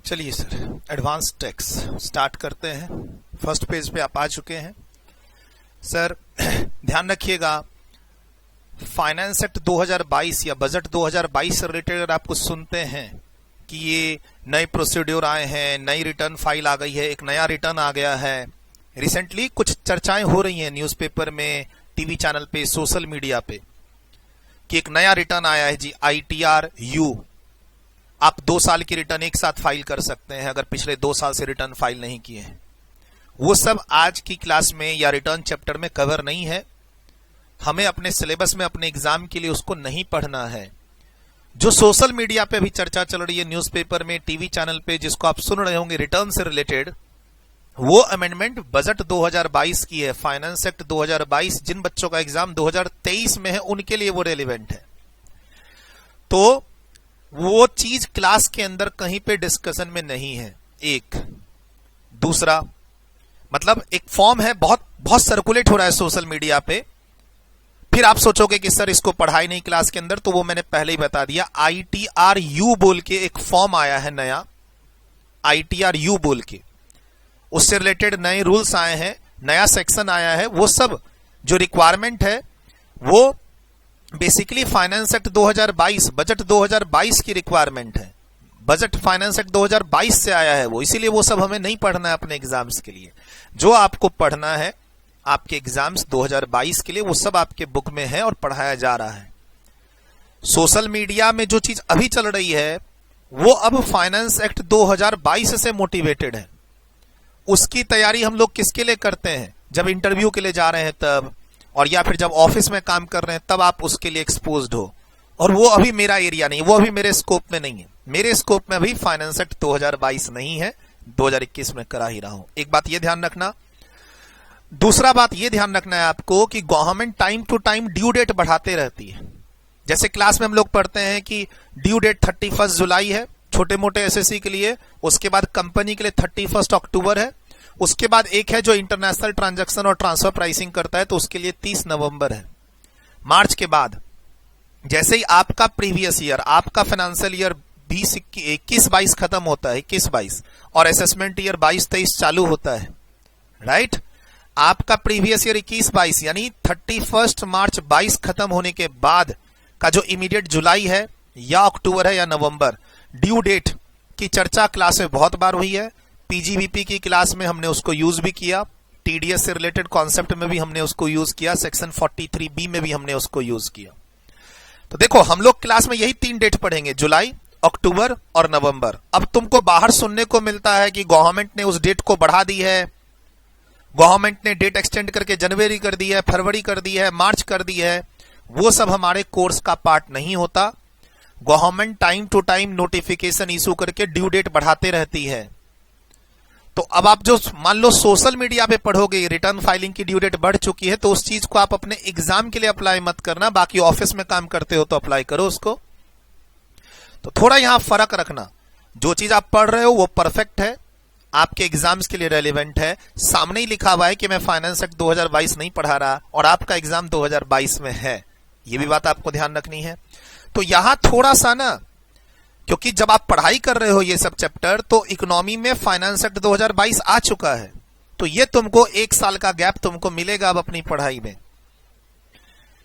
चलिए sir, advance tax start करते हैं। फर्स्ट पेज पे आप आ चुके हैं। सर ध्यान रखिएगा, फाइनेंस एक्ट 2022 या बजट 2022 से रिलेटेड अगर आप कुछ सुनते हैं कि ये नए प्रोसीड्योर आए हैं, नई रिटर्न फाइल आ गई है, एक नया रिटर्न आ गया है, रिसेंटली कुछ चर्चाएं हो रही हैं न्यूज़पेपर में, टीवी चैनल पे, सोशल मीडिया पे कि एक नया रिटर्न आया है जी, ITR-U। आप 2 साल की रिटर्न एक साथ फाइल कर सकते हैं अगर पिछले 2 साल से रिटर्न फाइल नहीं किए हैं। वो सब आज की क्लास में या रिटर्न चैप्टर में कवर नहीं है। हमें अपने सिलेबस में अपने एग्जाम के लिए उसको नहीं पढ़ना है। जो सोशल मीडिया पे भी चर्चा चल रही है, न्यूज़पेपर में, टीवी चैनल पे, जिसको आप सुन रहे होंगे रिटर्न से रिलेटेड, वो अमेंडमेंट बजट 2022 की है, फाइनेंस एक्ट 2022। जिन बच्चों का एग्जाम 2023 में है उनके लिए वो रेलिवेंट है। तो वो चीज क्लास के अंदर कहीं पे डिस्कशन में नहीं है। एक दूसरा, मतलब एक फॉर्म है, बहुत सर्कुलेट हो रहा है सोशल मीडिया पे। फिर आप सोचोगे कि सर इसको पढ़ाई नहीं क्लास के अंदर, तो वो मैंने पहले ही बता दिया। ITR-U बोल के एक फॉर्म आया है नया, ITR-U बोल के, उससे रिलेटेड नए रूल्स आए हैं, नया सेक्शन आया है। वो सब जो रिक्वायरमेंट है वो बेसिकली फाइनेंस एक्ट 2022, बजट 2022 की रिक्वायरमेंट है। बजट फाइनेंस एक्ट 2022 से आया है वो, इसीलिए वो सब हमें नहीं पढ़ना है अपने एग्जाम्स के लिए। जो आपको पढ़ना है आपके एग्जाम्स 2022 के लिए, वो सब आपके बुक में है और पढ़ाया जा रहा है। सोशल मीडिया में जो चीज अभी चल रही है वो अब फाइनेंस एक्ट 2022 से मोटिवेटेड है। उसकी तैयारी हम लोग किसके लिए करते हैं? जब इंटरव्यू के लिए जा रहे हैं तब, और या फिर जब ऑफिस में काम कर रहे हैं तब आप उसके लिए एक्सपोज्ड हो। और वो अभी मेरा एरिया नहीं, वो अभी मेरे स्कोप में नहीं है। मेरे स्कोप में अभी फाइनेंस एक्ट 2022 नहीं है, 2021 में करा ही रहा हूं। एक बात ये ध्यान रखना। दूसरा बात ये ध्यान रखना है आपको कि government time to time due date बढ़ाते रहती है। जैसे क्लास में हम लोग पढ़ते हैं कि ड्यू डेट 31 जुलाई है छोटे मोटे एसएससी के लिए, उसके बाद कंपनी के लिए 31 अक्टूबर है, उसके बाद एक है जो इंटरनेशनल ट्रांजैक्शन और ट्रांसफर प्राइसिंग करता है तो उसके लिए 30 नवंबर है। मार्च के बाद जैसे ही आपका प्रीवियस ईयर, आपका फाइनेंशियल ईयर 21-22 खत्म होता है, 21-22, और असेसमेंट ईयर 22-23 चालू होता है, राइट? आपका प्रीवियस ईयर 21-22 यानी 31 मार्च 22 खत्म होने के बाद का जो इमीडिएट जुलाई है या अक्टूबर है या नवंबर, ड्यू डेट की चर्चा क्लास में बहुत बार हुई है। पीजीबीपी की क्लास में हमने उसको यूज भी किया, टीडीएस से रिलेटेड कॉन्सेप्ट में भी हमने उसको यूज किया, सेक्शन 43B में भी हमने उसको यूज किया। तो देखो, हम लोग क्लास में यही 3 डेट पढ़ेंगे, जुलाई, अक्टूबर और नवंबर। अब तुमको बाहर सुनने को मिलता है कि गवर्नमेंट ने उस डेट को बढ़ा दी है, गवर्नमेंट ने डेट एक्सटेंड करके जनवरी कर दी है, फरवरी कर दी है, मार्च कर दी है। वो सब हमारे कोर्स का पार्ट नहीं होता। Government time to time notification issue करके ड्यू डेट बढ़ाते रहती है। तो अब आप जो मान लो सोशल मीडिया पे पढ़ोगे रिटर्न फाइलिंग की ड्यू डेट बढ़ चुकी है, तो उस चीज को आप अपने एग्जाम के लिए अप्लाई मत करना। बाकी ऑफिस में काम करते हो तो अप्लाई करो उसको। तो थोड़ा यहां फर्क रखना। जो चीज आप पढ़ रहे हो वो परफेक्ट है, आपके एग्जाम्स के लिए रेलिवेंट है। सामने ही लिखा हुआ है कि मैं फाइनेंस एक्ट 2022 नहीं पढ़ा रहा और आपका एग्जाम 2022 में है। ये भी बात आपको ध्यान रखनी है। तो यहां थोड़ा सा ना, क्योंकि जब आप पढ़ाई कर रहे हो ये सब चैप्टर, तो इकोनॉमी में फाइनेंस एक्ट 2022 आ चुका है, तो ये तुमको 1 साल का गैप तुमको मिलेगा अब अपनी पढ़ाई में,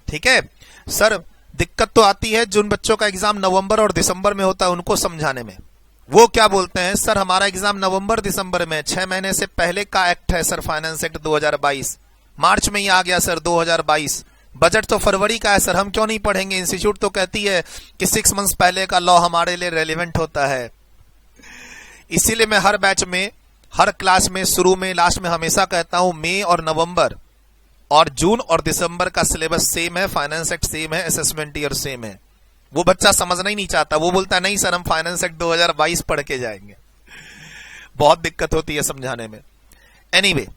ठीक है? सर दिक्कत तो आती है जिन बच्चों का एग्जाम नवंबर और दिसंबर में होता है उनको समझाने में। वो क्या बोलते हैं, सर हमारा एग्जाम नवंबर दिसंबर में, 6 महीने से पहले का एक्ट है सर फाइनेंस एक्ट 2022, मार्च में ही आ गया सर 2022, बजट तो फरवरी का है सर, हम क्यों नहीं पढ़ेंगे? इंस्टीट्यूट तो कहती है कि 6 मंथ्स पहले का लॉ हमारे लिए रेलिवेंट होता है। इसीलिए मैं हर बैच में, हर क्लास में, शुरू में, लास्ट में हमेशा कहता हूं मई और नवंबर और जून और दिसंबर का सिलेबस सेम है, फाइनेंस एक्ट सेम है, असेसमेंट ईयर सेम है। वो बच्चा समझना ही नहीं चाहता, वो बोलता है नहीं सर हम फाइनेंस एक्ट 2022 पढ़ के जाएंगे। बहुत दिक्कत होती है समझाने में। एनीवे,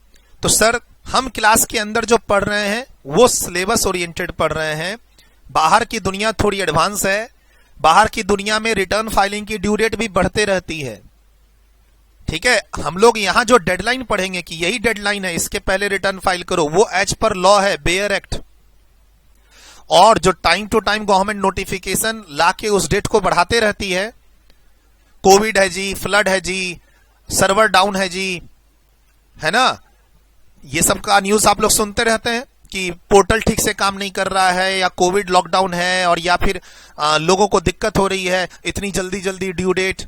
तो सर हम क्लास के अंदर जो पढ़ रहे हैं वो सिलेबस ओरिएंटेड पढ़ रहे हैं। बाहर की दुनिया थोड़ी एडवांस है। बाहर की दुनिया में रिटर्न फाइलिंग की ड्यू डेट भी बढ़ते रहती है, ठीक है? हम लोग यहां जो डेडलाइन पढ़ेंगे कि यही डेडलाइन है, इसके पहले रिटर्न फाइल करो, वो एज पर लॉ है, बेयर एक्ट। और जो time to time government notification लाके उस डेट को बढ़ाते रहती है, कोविड है जी, फ्लड है जी, सर्वर डाउन है जी, है ना, ये सब का न्यूज आप लोग सुनते रहते हैं कि पोर्टल ठीक से काम नहीं कर रहा है, या कोविड लॉकडाउन है, और या फिर लोगों को दिक्कत हो रही है, इतनी जल्दी जल्दी ड्यू डेट,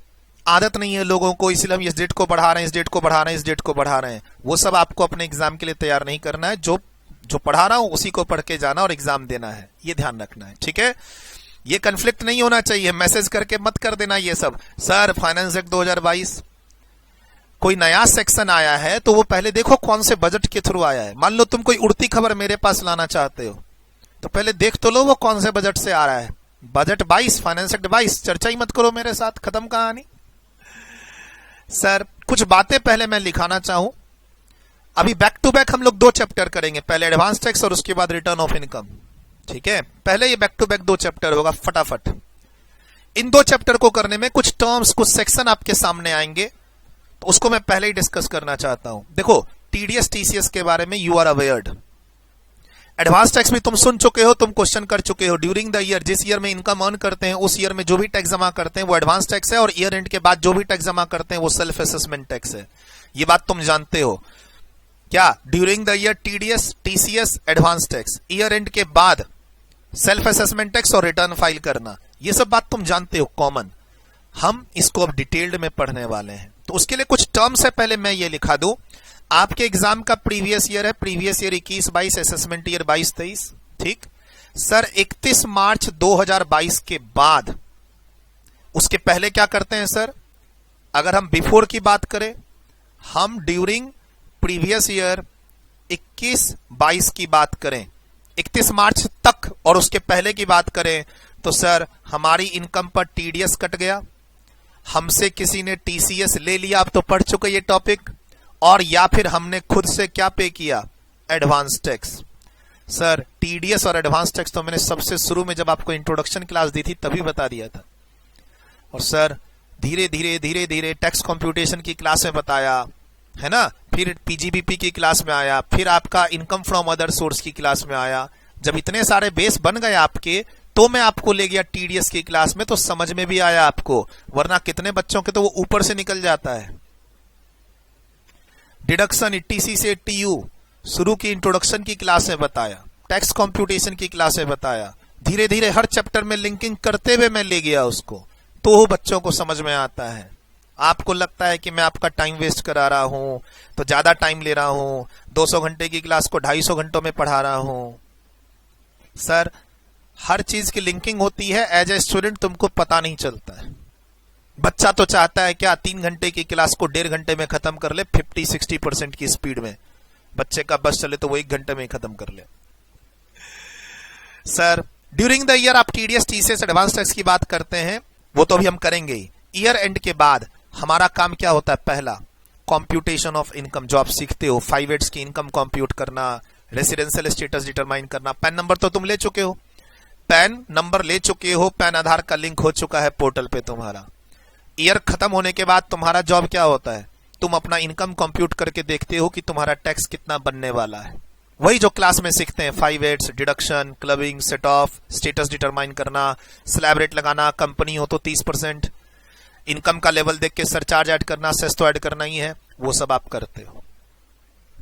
आदत नहीं है लोगों को, इसलिए हम इस डेट को बढ़ा रहे हैं, इस डेट को बढ़ा रहे हैं, इस डेट को बढ़ा रहे हैं। वो सब आपको अपने एग्जाम के लिए तैयार नहीं करना है। जो जो पढ़ा रहा हूं उसी को पढ़ के जाना और एग्जाम देना है, ये ध्यान रखना है, ठीक है। ये कन्फ्लिक्ट नहीं होना चाहिए, मैसेज करके मत कर देना ये सब, सर फाइनेंस एक्ट 2022 कोई नया सेक्शन आया है तो वो पहले देखो कौन से बजट के थ्रू आया है। मान लो तुम कोई उड़ती खबर मेरे पास लाना चाहते हो तो पहले देख तो लो वो कौन से बजट से आ रहा है। बजट 22, फाइनेंस एक्ट 22, चर्चा ही मत करो मेरे साथ, खत्म कहानी। सर कुछ बातें पहले मैं लिखाना चाहूं। अभी बैक टू बैक हम लोग 2 चैप्टर करेंगे, पहले एडवांस टैक्स और उसके बाद रिटर्न ऑफ इनकम, ठीक है। पहले ये बैक टू बैक 2 चैप्टर होगा फटाफट। इन 2 चैप्टर को करने में कुछ टर्म्स, कुछ सेक्शन आपके सामने आएंगे, तो उसको मैं पहले ही डिस्कस करना चाहता हूं। देखो टीडीएस टीसीएस के बारे में you are awared. Advance tax भी तुम सुन चुके हो, तुम क्वेश्चन कर चुके हो। ड्यूरिंग द ईयर, जिस ईयर में इनकम अर्न करते हैं उस ईयर में जो भी टैक्स जमा करते हैं वो एडवांस टैक्स है, और ईयर एंड के बाद जो भी टैक्स जमा करते हैं वो सेल्फ असेसमेंट टैक्स है। ये बात तुम जानते हो क्या? During the year TDS TCS advance tax, year and के बाद सेल्फ असेसमेंट टैक्स और रिटर्न फाइल करना, ये सब बात तुम जानते हो कॉमन। हम इसको अब डिटेल्ड में पढ़ने वाले हैं, तो उसके लिए कुछ टर्म्स है, पहले मैं ये लिखा दूं। आपके एग्जाम का प्रीवियस ईयर है, प्रीवियस ईयर 21-22, असेसमेंट ईयर 22-23, ठीक। सर 31 मार्च 2022 के बाद, उसके पहले क्या करते हैं सर? अगर हम बिफोर की बात करें, हम ड्यूरिंग प्रीवियस ईयर 21-22 की बात करें, 31 मार्च तक, और उसके पहले की बात करें तो सर हमारी इनकम पर टीडीएस कट गया, हमसे किसी ने टीसीएस ले लिया, आप तो पढ़ चुके ये टॉपिक, और या फिर हमने खुद से क्या पे किया? Advance tax. सर टीडीएस और एडवांस टैक्स तो मैंने सबसे शुरू में जब आपको इंट्रोडक्शन क्लास दी थी तभी बता दिया था, और सर धीरे धीरे धीरे धीरे टैक्स कंप्यूटेशन की क्लास में बताया, है ना, फिर पीजीबीपी की क्लास में आया, फिर आपका इनकम फ्रॉम अदर सोर्स की क्लास में आया। जब इतने सारे बेस बन गए आपके, तो मैं आपको ले गया टीडीएस की क्लास में, तो समझ में भी आया आपको, वरना कितने बच्चों के तो वो ऊपर से निकल जाता है। डिडक्शन ईटीसी से टीयू शुरू की इंट्रोडक्शन की क्लास में बताया, टैक्स कंप्यूटेशन की क्लास में बताया, धीरे धीरे हर चैप्टर में लिंकिंग करते हुए मैं ले गया उसको, तो बच्चों को समझ में आता है। आपको लगता है कि मैं आपका टाइम वेस्ट करा रहा हूं, तो ज्यादा टाइम ले रहा हूं, 200 घंटे की क्लास को 250 घंटों में पढ़ा रहा हूं। सर हर चीज की लिंकिंग होती है, एज ए स्टूडेंट तुमको पता नहीं चलता है। बच्चा तो चाहता है क्या 3 घंटे की क्लास को 1.5 घंटे में खत्म कर ले, 50-60% की स्पीड में। बच्चे का बस चले तो वो 1 घंटे में खत्म कर ले। सर ड्यूरिंग द ईयर आप टीडीएस टीसीएस एडवांस टैक्स की बात करते हैं, वो तो अभी हम करेंगे ही। ईयर एंड के बाद हमारा काम क्या होता है? पहला कंप्यूटेशन ऑफ इनकम, जो आप सीखते हो, 5/8 की इनकम कंप्यूट करना, रेसिडेंशियल स्टेटस डिटरमाइन करना। पैन नंबर तो तुम ले चुके हो, पैन नंबर ले चुके हो, पैन आधार का लिंक हो चुका है पोर्टल पे तुम्हारा। ईयर खत्म होने के बाद तुम्हारा जॉब क्या होता है? तुम अपना इनकम कंप्यूट करके देखते हो कि तुम्हारा टैक्स कितना बनने वाला है। वही जो क्लास में सीखते हैं, 5/8, deduction, clubbing, set of, status determine करना, स्लैब रेट लगाना, कंपनी हो तो 30%, इनकम का लेवल देख के सरचार्ज ऐड करना, सेस तो ऐड करना ही है, वो सब आप करते हो,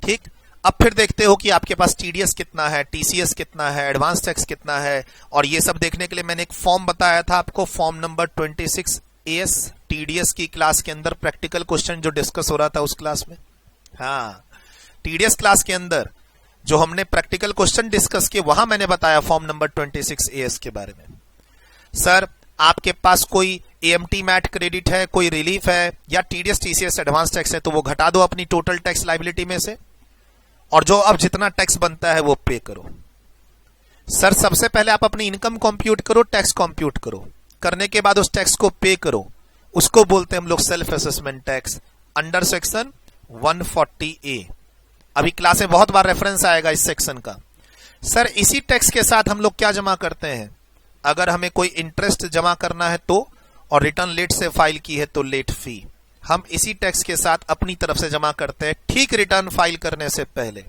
ठीक। अब फिर देखते हो कि आपके पास टीडीएस कितना है, टीसीएस कितना है, एडवांस टैक्स कितना है, और ये सब देखने के लिए मैंने एक फॉर्म बताया था आपको, फॉर्म नंबर 26AS, टीडीएस की क्लास के अंदर प्रैक्टिकल क्वेश्चन जो डिस्कस हो रहा था उस क्लास में। हाँ, टीडीएस क्लास के अंदर जो हमने प्रैक्टिकल क्वेश्चन डिस्कस किए, वहां मैंने बताया फॉर्म नंबर 26AS के बारे में। सर आपके पास कोई एएमटी मैट क्रेडिट है, कोई रिलीफ है, या टीडीएस टीसीएस एडवांस टैक्स है, तो वो घटा दो अपनी टोटल टैक्स लायबिलिटी में से, और जो अब जितना टैक्स बनता है वो पे करो। सर सबसे पहले आप अपनी इनकम कंप्यूट करो, टैक्स कंप्यूट करो, करने के बाद उस टैक्स को पे करो, उसको बोलते हैं हम लोग self assessment tax, under section 140A। अभी क्लास में बहुत बार रेफरेंस आएगा इस सेक्शन का। सर इसी टैक्स के साथ हम लोग क्या जमा करते हैं? अगर हमें कोई इंटरेस्ट जमा करना है तो, और रिटर्न लेट से फाइल की है तो लेट फी, हम इसी टैक्स के साथ अपनी तरफ से जमा करते हैं। ठीक रिटर्न फाइल करने से पहले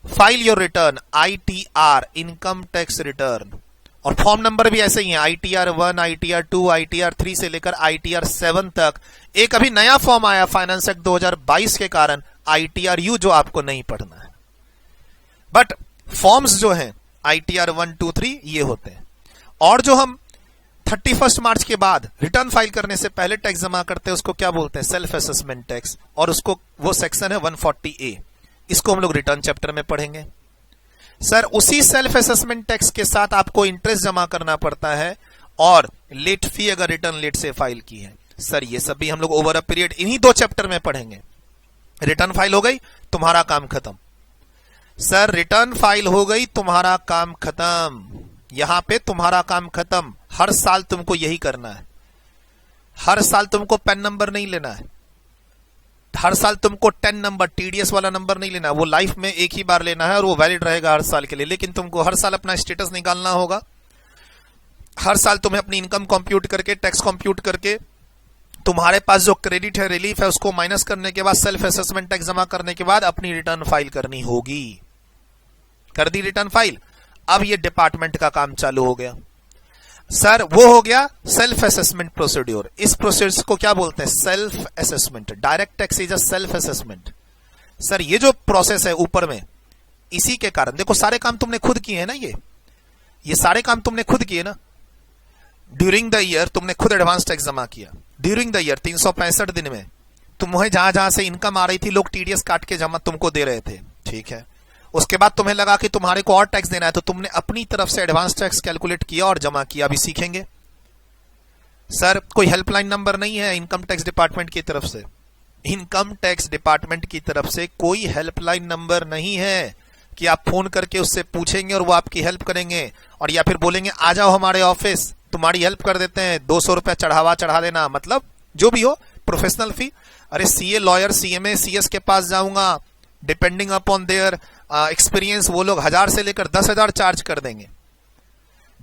file your return, ITR, income tax return, और फॉर्म नंबर भी ऐसे ही है, ITR 1, ITR 2, ITR 3 से लेकर ITR 7 तक। एक अभी नया फॉर्म आया फाइनेंस एक्ट 2022 के कारण, ITRU, जो आपको नहीं पढ़ना है। बट फॉर्म्स जो हैं ITR 1, 2, 3 ये होते हैं। और जो हम 31 मार्च के बाद रिटर्न फाइल करने से पहले टैक्स जमा करते हैं उसको क्या बोलते हैं? Self assessment tax. और उसको वो सेक्शन है 140A, इसको हम लोग रिटर्न चैप्टर में पढ़ेंगे। सर उसी सेल्फ असेसमेंट टैक्स के साथ आपको इंटरेस्ट जमा करना पड़ता है और लेट फी अगर रिटर्न लेट से फाइल की है। सर ये सब भी हम लोग ओवर अ पीरियड इन्हीं 2 चैप्टर में पढ़ेंगे। रिटर्न फाइल हो गई, तुम्हारा काम खत्म। सर रिटर्न फाइल हो गई, तुम्हारा काम खत्म। यहां पे तुम्हारा काम खत्म। हर साल तुमको यही करना है। हर साल तुमको पैन नंबर नहीं लेना है। हर साल तुमको 10 नंबर TDS वाला नंबर नहीं लेना है। वो लाइफ में एक ही बार लेना है और वो वैलिड रहेगा हर साल के लिए। लेकिन तुमको हर साल अपना स्टेटस निकालना होगा। हर साल तुम्हें अपनी इनकम कंप्यूट करके, टैक्स कंप्यूट करके, तुम्हारे पास जो क्रेडिट है, रिलीफ है, उसको माइनस करने के बाद सेल्फ असेसमेंट टैक्स जमा करने के बाद अपनी रिटर्न फाइल करनी होगी। कर दी रिटर्न फाइल, अब ये डिपार्टमेंट का काम चालू हो गया। सर वो हो गया सेल्फ असेसमेंट प्रोसीड्योर। इस प्रोसेस को क्या बोलते हैं? Self assessment. Direct tax is a self assessment. Sir ये जो प्रोसेस है ऊपर में, इसी के कारण देखो सारे काम तुमने खुद किए हैं ना। ये सारे काम तुमने खुद किए ना। ड्यूरिंग द ईयर तुमने खुद एडवांस टैक्स जमा किया। ड्यूरिंग द ईयर 365 दिन में तुम्हें जहां जहां से इनकम आ रही थी लोग TDS काट के जमा तुमको दे रहे थे, ठीक है। उसके बाद तुम्हें लगा कि तुम्हारे को और टैक्स देना है तो तुमने अपनी तरफ से एडवांस टैक्स कैलकुलेट किया और जमा किया। अभी सीखेंगे। सर कोई हेल्पलाइन नंबर नहीं है इनकम टैक्स डिपार्टमेंट की तरफ से। इनकम टैक्स डिपार्टमेंट की तरफ से कोई हेल्पलाइन नंबर नहीं है कि आप फोन करके उससे पूछेंगे और वो आपकी हेल्प करेंगे और या फिर बोलेंगे आ जाओ हमारे ऑफिस, तुम्हारी हेल्प कर देते हैं, 200 रुपया चढ़ा देना, मतलब जो भी हो प्रोफेशनल फी। अरे CA, लॉयर, CMA, CS के पास जाऊंगा, डिपेंडिंग अपॉन देयर एक्सपीरियंस वो लोग 1000 से लेकर 10,000 चार्ज कर देंगे।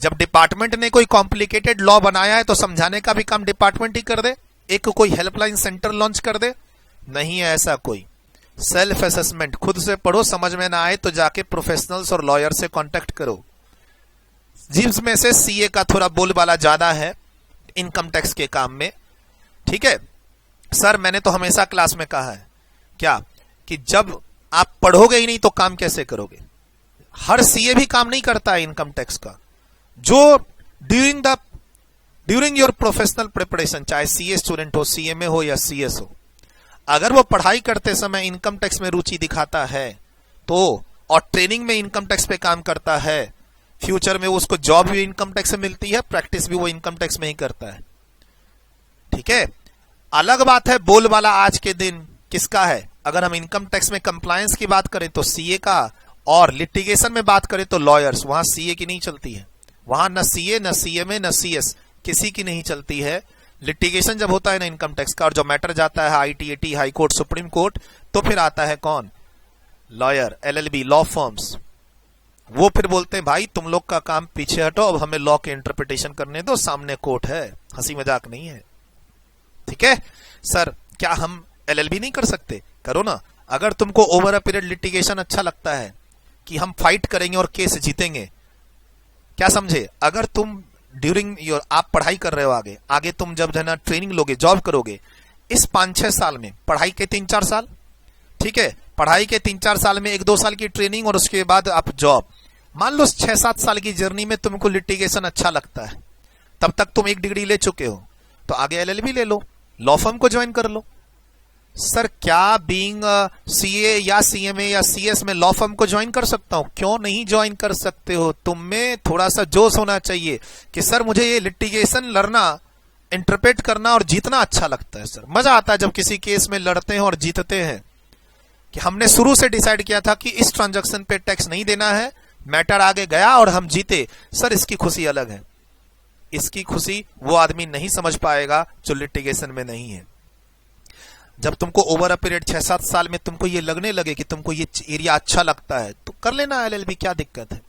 जब डिपार्टमेंट ने कोई कॉम्प्लिकेटेड लॉ बनाया है तो समझाने का भी काम डिपार्टमेंट ही कर दे। एक कोई हेल्पलाइन सेंटर लॉन्च कर दे, नहीं है ऐसा कोई। सेल्फ असेसमेंट खुद से पढ़ो, समझ में ना आए तो जाके प्रोफेशनल्स और लॉयर से कांटेक्ट करो। जिसमें से CA का थोड़ा बोलबाला ज्यादा है इनकम टैक्स के काम में, ठीक है। सर मैंने तो हमेशा क्लास में कहा है क्या कि जब आप पढ़ोगे ही नहीं तो काम कैसे करोगे। हर CA भी काम नहीं करता है इनकम टैक्स का। जो ड्यूरिंग योर प्रोफेशनल प्रिपरेशन, चाहे CA स्टूडेंट हो, CMA हो या CS हो, अगर वो पढ़ाई करते समय इनकम टैक्स में रुचि दिखाता है तो, और ट्रेनिंग में इनकम टैक्स पे काम करता है, फ्यूचर में उसको जॉब भी इनकम टैक्स से मिलती है, प्रैक्टिस भी वो इनकम टैक्स में ही करता है, ठीक है। अलग बात है बोलबाला आज के दिन किसका है। अगर हम इनकम टैक्स में कंप्लायंस की बात करें तो CA का, और लिटिगेशन में बात करें तो लॉयर्स, वहां CA की नहीं चलती है। वहां न CA, न CMA, न CS किसी की नहीं चलती है। लिटिगेशन जब होता है ना इनकम टैक्स का, और जो मैटर जाता है ITAT, high court, supreme court, तो फिर आता है कौन? Lawyer, LLB, law firms. वो फिर बोलते हैं भाई तुम लोग का काम पीछे हटो, अब हमें लॉ के इंटरप्रिटेशन करने दो, सामने कोर्ट है, हंसी मजाक नहीं है, ठीक है। सर क्या हम LLB नहीं कर सकते? करो ना। अगर तुमको ओवर अ पीरियड लिटिगेशन अच्छा लगता है कि हम फाइट करेंगे और केस जीतेंगे, क्या समझे, अगर तुम ड्यूरिंग योर, आप पढ़ाई कर रहे हो, आगे तुम जब है ना ट्रेनिंग लोगे, जॉब करोगे, इस 5-6 साल में, पढ़ाई के 3-4 साल, ठीक है, पढ़ाई के 3-4 साल में 1-2 साल की ट्रेनिंग और उसके बाद आप जॉब, मान लो 6-7 साल की जर्नी में तुमको लिटिगेशन अच्छा लगता है, तब तक तुम 1 डिग्री ले चुके हो, तो आगे LLB ले लो, लॉ फर्म को ज्वाइन कर लो। सर क्या बीइंग CA या CMA या CS में लॉ फर्म को ज्वाइन कर सकता हूं? क्यों नहीं ज्वाइन कर सकते हो? तुम में थोड़ा सा जोश होना चाहिए कि सर मुझे ये लिटिगेशन लड़ना, इंटरप्रेट करना और जीतना अच्छा लगता है। सर मजा आता है जब किसी केस में लड़ते हैं और जीतते हैं, कि हमने शुरू से डिसाइड किया था कि इस ट्रांजैक्शन पे टैक्स नहीं देना है, मैटर आगे गया और हम जीते। सर इसकी खुशी अलग है। इसकी खुशी वो आदमी नहीं समझ पाएगा जो लिटिगेशन में नहीं है। जब तुमको ओवर अ पीरियड 6-7 साल में तुमको ये लगने लगे कि तुमको ये एरिया अच्छा लगता है तो कर लेना LLB, क्या दिक्कत है।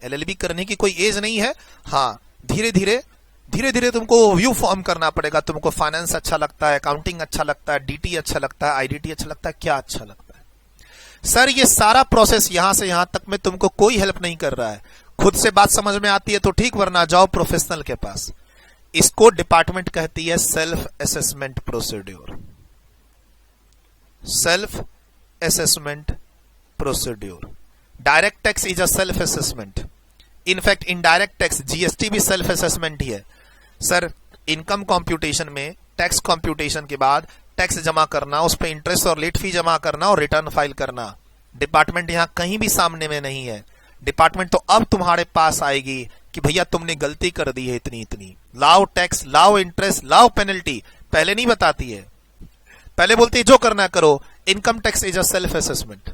LLB करने की कोई एज नहीं है। हाँ, धीरे धीरे तुमको व्यू फॉर्म करना पड़ेगा। तुमको फाइनेंस अच्छा लगता है, अकाउंटिंग अच्छा लगता है, DT अच्छा लगता है, IDT अच्छा लगता है, क्या अच्छा लगता है। सर ये सारा प्रोसेस यहां से यहां तक में तुमको कोई हेल्प नहीं कर रहा है। खुद से बात समझ में आती है तो ठीक, वरना जाओ प्रोफेशनल के पास। इसको डिपार्टमेंट कहती है self assessment procedure. Self assessment procedure. Direct tax is a self assessment. In fact indirect tax GST भी सेल्फ असेसमेंट ही है। सर इनकम कंप्यूटेशन में टैक्स कंप्यूटेशन के बाद टैक्स जमा करना, उस पर इंटरेस्ट और लेट फी जमा करना और रिटर्न फाइल करना, डिपार्टमेंट यहां कहीं भी सामने में नहीं है। डिपार्टमेंट तो अब तुम्हारे पास आएगी कि भैया तुमने गलती कर दी है इतनी इतनी, लाओ टैक्स, लाओ इंटरेस्ट, लाओ पेनल्टी। पहले नहीं बताती है, पहले बोलती है जो करना करो। Income tax is a self assessment,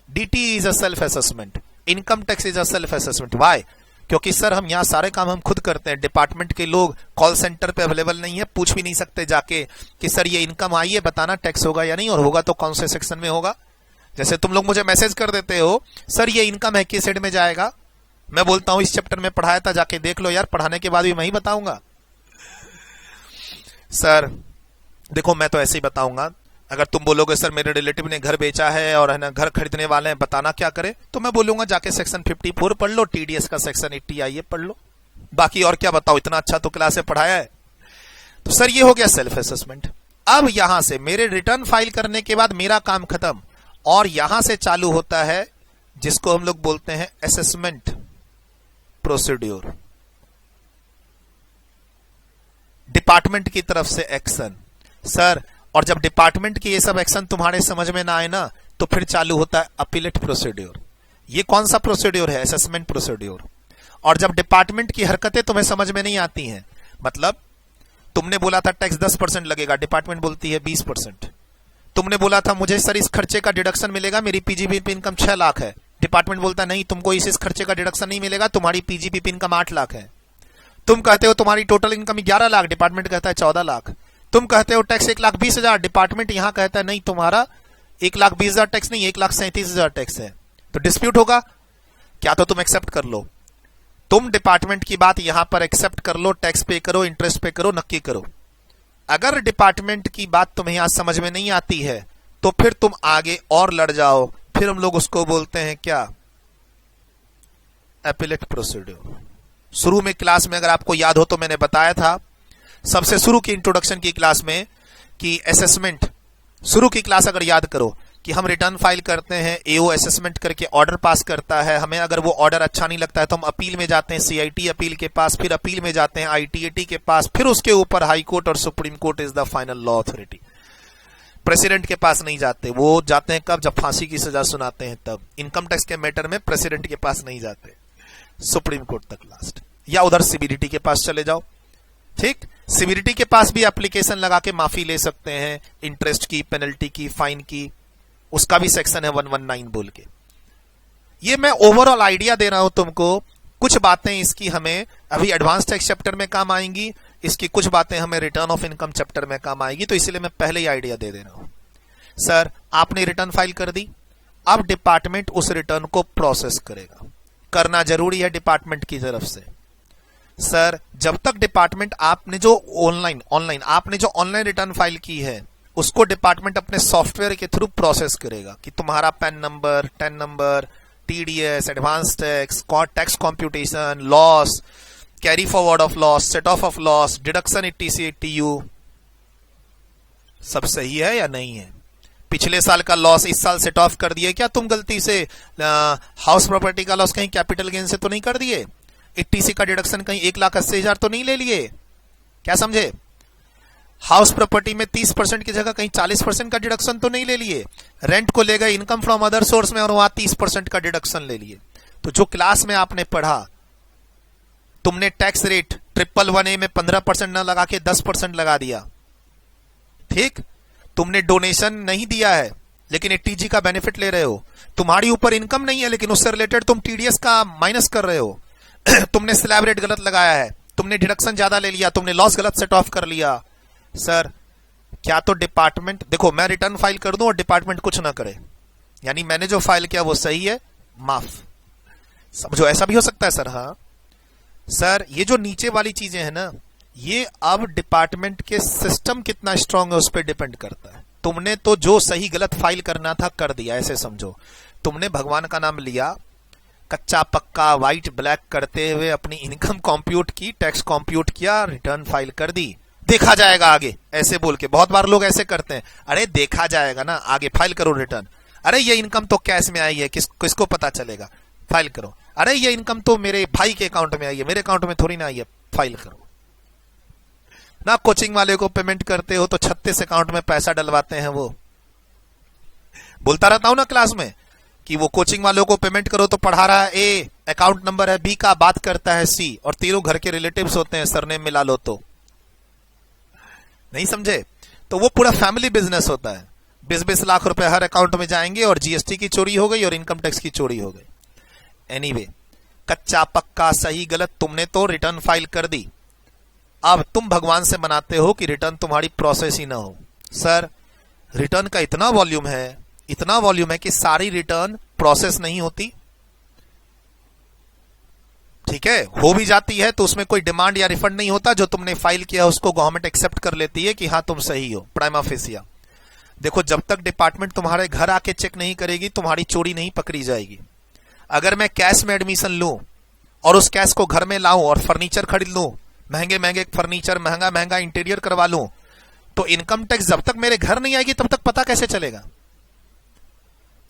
DT is a self assessment, income tax is a self assessment. Why? क्योंकि सर हम यहां सारे काम हम खुद करते हैं। डिपार्टमेंट के लोग कॉल सेंटर पे अवेलेबल नहीं है, पूछ भी नहीं सकते जाके कि सर ये इनकम आई है, बताना टैक्स होगा या नहीं, और होगा तो कौन से सेक्शन में होगा। जैसे तुम लोग मुझे मैसेज कर देते हो सर ये इनकम है किस हेड में जाएगा, मैं बोलता हूं इस चैप्टर में पढ़ाया था, जाके देख लो यार, पढ़ाने के बाद भी मैं ही बताऊंगा। सर देखो मैं तो ऐसे ही बताऊंगा। अगर तुम बोलोगे सर मेरे रिलेटिव ने घर बेचा है और है ना घर खरीदने वाले हैं, बताना क्या करे, तो मैं बोलूंगा जाके सेक्शन 54 पढ़ लो, टीडीएस का सेक्शन 80 आइए पढ़ लो, बाकी और क्या बताओ, इतना अच्छा तो क्लास में पढ़ाया है। तो सर ये हो गया सेल्फ असेसमेंट। अब यहां से मेरे रिटर्न फाइल करने के बाद मेरा काम खत्म, और यहां से चालू होता है जिसको हम लोग बोलते हैं असेसमेंट प्रोसीड्यूर। डिपार्टमेंट की तरफ से एक्शन। सर और जब डिपार्टमेंट की ये सब एक्शन तुम्हारे समझ में ना आए ना, तो फिर चालू होता है अपीलेट प्रोसीड्यूर। ये कौन सा प्रोसीड्यूर है? Assessment procedure. और जब डिपार्टमेंट की हरकतें तुम्हें समझ में नहीं आती हैं, मतलब तुमने बोला था टैक्स 10% लगेगा, डिपार्टमेंट बोलती है 20%। तुमने बोला था मुझे सर इस खर्चे का डिडक्शन मिलेगा, मेरी पीजीबीपी इनकम 6 लाख है, डिपार्टमेंट बोलता नहीं तुमको इस खर्चे का डिडक्शन नहीं मिलेगा, तुम्हारी पीजीबीपी इनकम 8 लाख है। तुम कहते हो तुम्हारी टोटल इनकम 11 लाख, डिपार्टमेंट कहता है 14 लाख। तुम कहते हो टैक्स 1,20,000, डिपार्टमेंट यहां कहता है नहीं तुम्हारा 1,20,000 टैक्स नहीं 1,37,000 टैक्स है। तो डिस्प्यूट होगा क्या? तो तुम एक्सेप्ट कर लो, तुम डिपार्टमेंट की बात यहां पर एक्सेप्ट कर लो, टैक्स पे करो, इंटरेस्ट पे करो, नक्की करो। अगर डिपार्टमेंट की बात तुम्हें यहां समझ में नहीं आती है तो फिर तुम आगे और लड़ जाओ, फिर हम लोग उसको बोलते हैं क्या? Appellate procedure. शुरू में क्लास में अगर आपको याद हो तो मैंने बताया था सबसे शुरू की इंट्रोडक्शन की क्लास में कि असेसमेंट, शुरू की क्लास अगर याद करो कि हम रिटर्न फाइल करते हैं, एओ असेसमेंट करके ऑर्डर पास करता है, हमें अगर वो ऑर्डर अच्छा नहीं लगता है तो हम अपील में जाते हैं, सीआईटी अपील के पास, फिर अपील में जाते हैं आईटीएटी के पास, फिर उसके ऊपर हाई कोर्ट और supreme court is the final law authority. President के पास नहीं जाते, वो जाते हैं कब? जब फांसी की सजा सुनाते हैं तब। इनकम टैक्स के मैटर में प्रेसिडेंट के पास नहीं जाते, सुप्रीम कोर्ट तक लास्ट, या उधर सीबीडीटी के पास चले जाओ। ठीक, सीबीडीटी के पास भी एप्लीकेशन लगा के माफी ले सकते हैं, इंटरेस्ट की, पेनल्टी की, फाइन की, उसका भी सेक्शन है 119 बोल के। ये मैं ओवरऑल आइडिया दे रहा हूं तुमको, कुछ बातें इसकी हमें अभी एडवांस टैक्स चैप्टर में काम आएंगी, इसकी कुछ बातें हमें रिटर्न ऑफ इनकम चैप्टर में काम आएगी, तो इसलिए मैं पहले ही आइडिया दे रहा हूं। सर आपने रिटर्न फाइल कर दी, अब डिपार्टमेंट उस रिटर्न को प्रोसेस करेगा, करना जरूरी है डिपार्टमेंट की तरफ से। सर जब तक डिपार्टमेंट आपने जो ऑनलाइन रिटर्न फाइल की है उसको डिपार्टमेंट अपने सॉफ्टवेयर के थ्रू प्रोसेस करेगा कि तुम्हारा pan number, ten number, TDS, advance tax, tax computation, loss, carry forward of loss, set of loss, deduction 80C 80U, सब सही है या नहीं है? पिछले साल का लॉस इस साल सेट ऑफ कर दिए क्या तुम गलती से? हाउस प्रॉपर्टी का लॉस कहीं कैपिटल गेन से तो नहीं कर दिए? 80C का डिडक्शन कहीं 1,80,000 तो नहीं ले लिए? क्या समझे? हाउस प्रॉपर्टी में 30% की जगह कहीं 40% का डिडक्शन तो नहीं ले लिए? रेंट को ले गए इनकम फ्रॉम अदर सोर्स में और वहां 30% का डिडक्शन ले लिए। तो जो क्लास में आपने पढ़ा, तुमने टैक्स रेट 111A में 15% न लगा के 10% लगा दिया। ठीक, तुमने डोनेशन नहीं दिया है लेकिन 80G का बेनिफिट ले रहे हो, तुम्हारी ऊपर इनकम नहीं है लेकिन उससे रिलेटेड तुम टीडीएस का माइनस कर रहे हो। तुमने स्लैब रेट गलत लगाया है, तुमने डिडक्शन ज्यादा ले लिया, तुमने लॉस गलत सेट ऑफ कर लिया। सर क्या तो डिपार्टमेंट, देखो मैं रिटर्न फाइल कर दूं और डिपार्टमेंट कुछ ना करे, यानी मैंने जो फाइल किया वो सही है, माफ, समझो, ऐसा भी हो सकता है सर। हाँ सर, ये जो नीचे वाली चीजें हैं ना, ये अब डिपार्टमेंट के सिस्टम कितना स्ट्रांग है उस पर डिपेंड करता है। तुमने तो जो सही गलत फाइल करना था कर दिया, ऐसे समझो। तुमने भगवान का नाम लिया, कच्चा पक्का व्हाइट ब्लैक करते हुए अपनी इनकम कंप्यूट की, टैक्स कंप्यूट किया, रिटर्न फाइल कर दी, देखा जाएगा आगे, ऐसे बोल के। बहुत बार लोग ऐसे करते हैं, अरे देखा जाएगा ना, आगे फाइल करो रिटर्न। अरे ये इनकम तो कैश में आई है, किसको पता चलेगा, फाइल करो। अरे ये इनकम तो मेरे भाई के अकाउंट में आई है, मेरे अकाउंट में थोड़ी ना आई है, फाइल करो ना। कोचिंग वाले को पेमेंट करते हो तो 36 अकाउंट में पैसा डलवाते हैं। वो बोलता रहता हूं ना क्लास में कि वो कोचिंग वालों को पेमेंट करो तो पढ़ा रहा है ए, अकाउंट नंबर है बी का, बात करता है सी, और तीनों घर के रिलेटिव्स होते हैं, सरनेम मिला लो तो। नहीं समझे? तो वो पूरा फैमिली बिजनेस होता है। 20-20 लाख रुपए हर अकाउंट में जाएंगे और जीएसटी की चोरी हो गई और इनकम टैक्स की चोरी हो गई। एनीवे, कच्चा पक्का सही गलत तुमने तो रिटर्न फाइल कर दी। अब तुम भगवान से मनाते हो कि रिटर्न तुम्हारी प्रोसेस ही ना हो। सर, रिटर्न का इतना वॉल्यूम है कि सारी रिटर्न प्रोसेस नहीं होती। ठीक है, हो भी जाती है तो उसमें कोई डिमांड या रिफंड नहीं होता। जो तुमने फाइल किया उसको गवर्नमेंट एक्सेप्ट कर लेती है कि हाँ तुम सही हो, प्राइमा फेसिया। देखो, जब तक डिपार्टमेंट तुम्हारे घर आके चेक नहीं करेगी, तुम्हारी चोरी नहीं पकड़ी जाएगी। अगर मैं कैश में एडमिशन लूं और उस कैश को घर में लाऊं और फर्नीचर खरीद लूं, महंगे महंगे फर्नीचर, महंगा महंगा इंटीरियर करवा लूं, तो इनकम टैक्स जब तक मेरे घर नहीं आएगी तब तक पता कैसे चलेगा?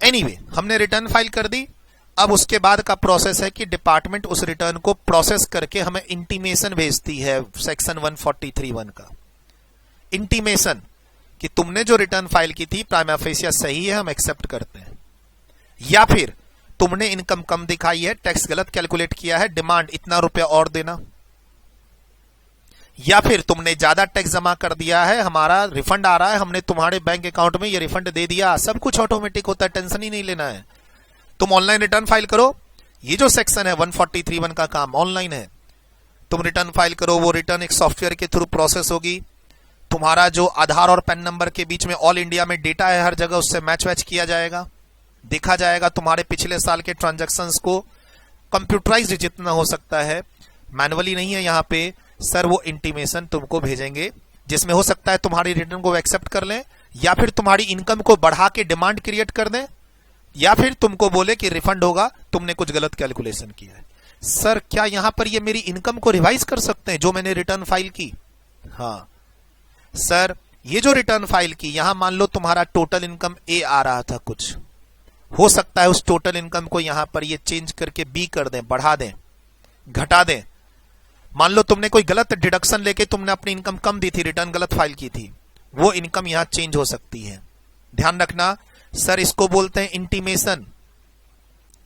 एनीवे, हमने रिटर्न फाइल कर दी। अब उसके बाद का प्रोसेस है कि डिपार्टमेंट उस रिटर्न को प्रोसेस करके हमें इंटीमेशन भेजती है, सेक्शन 143(1) का इंटीमेशन कि तुमने जो रिटर्न फाइल की थी प्राइमा फेसिया सही है, हम एक्सेप्ट करते हैं। या फिर तुमने इनकम कम दिखाई है, टैक्स गलत कैलकुलेट किया है, डिमांड इतना रुपया और देना। या फिर तुमने ज्यादा टैक्स जमा कर दिया है, हमारा रिफंड आ रहा है, हमने तुम्हारे बैंक अकाउंट में ये रिफंड दे दिया। सब कुछ ऑटोमेटिक होता है, टेंशन ही नहीं लेना है। तुम ऑनलाइन रिटर्न फाइल करो। ये जो सेक्शन है 143(1) का काम ऑनलाइन है। तुम रिटर्न फाइल करो, वो रिटर्न एक सॉफ्टवेयर के थ्रू प्रोसेस होगी। तुम्हारा जो आधार और पैन नंबर के बीच में ऑल इंडिया में डेटा है हर जगह, उससे मैच वैच किया जाएगा, देखा जाएगा तुम्हारे पिछले साल के ट्रांजैक्शंस को। कंप्यूटराइज्ड जितना हो सकता है, मैनुअली नहीं है यहाँ पे। सर, वो इंटीमेशन तुमको भेजेंगे जिसमें हो सकता है तुम्हारी रिटर्न को एक्सेप्ट कर लें, या फिर तुम्हारी इनकम को बढ़ा के डिमांड क्रिएट कर दें, या फिर तुमको बोले कि रिफंड होगा, तुमने कुछ गलत कैलकुलेशन किया है। सर, क्या यहां पर ये मेरी इनकम को रिवाइज कर सकते हैं जो मैंने रिटर्न फाइल की? हाँ सर, ये जो रिटर्न फाइल की, यहां मान लो तुम्हारा टोटल इनकम ए आ रहा था, कुछ हो सकता है उस टोटल इनकम को यहां पर ये चेंज करके बी कर दें, बढ़ा दें, घटा दें। मान लो तुमने कोई गलत डिडक्शन लेके तुमने अपनी इनकम कम दी थी, रिटर्न गलत फाइल की थी, वो इनकम यहां चेंज हो सकती है। ध्यान रखना सर, इसको बोलते हैं intimation,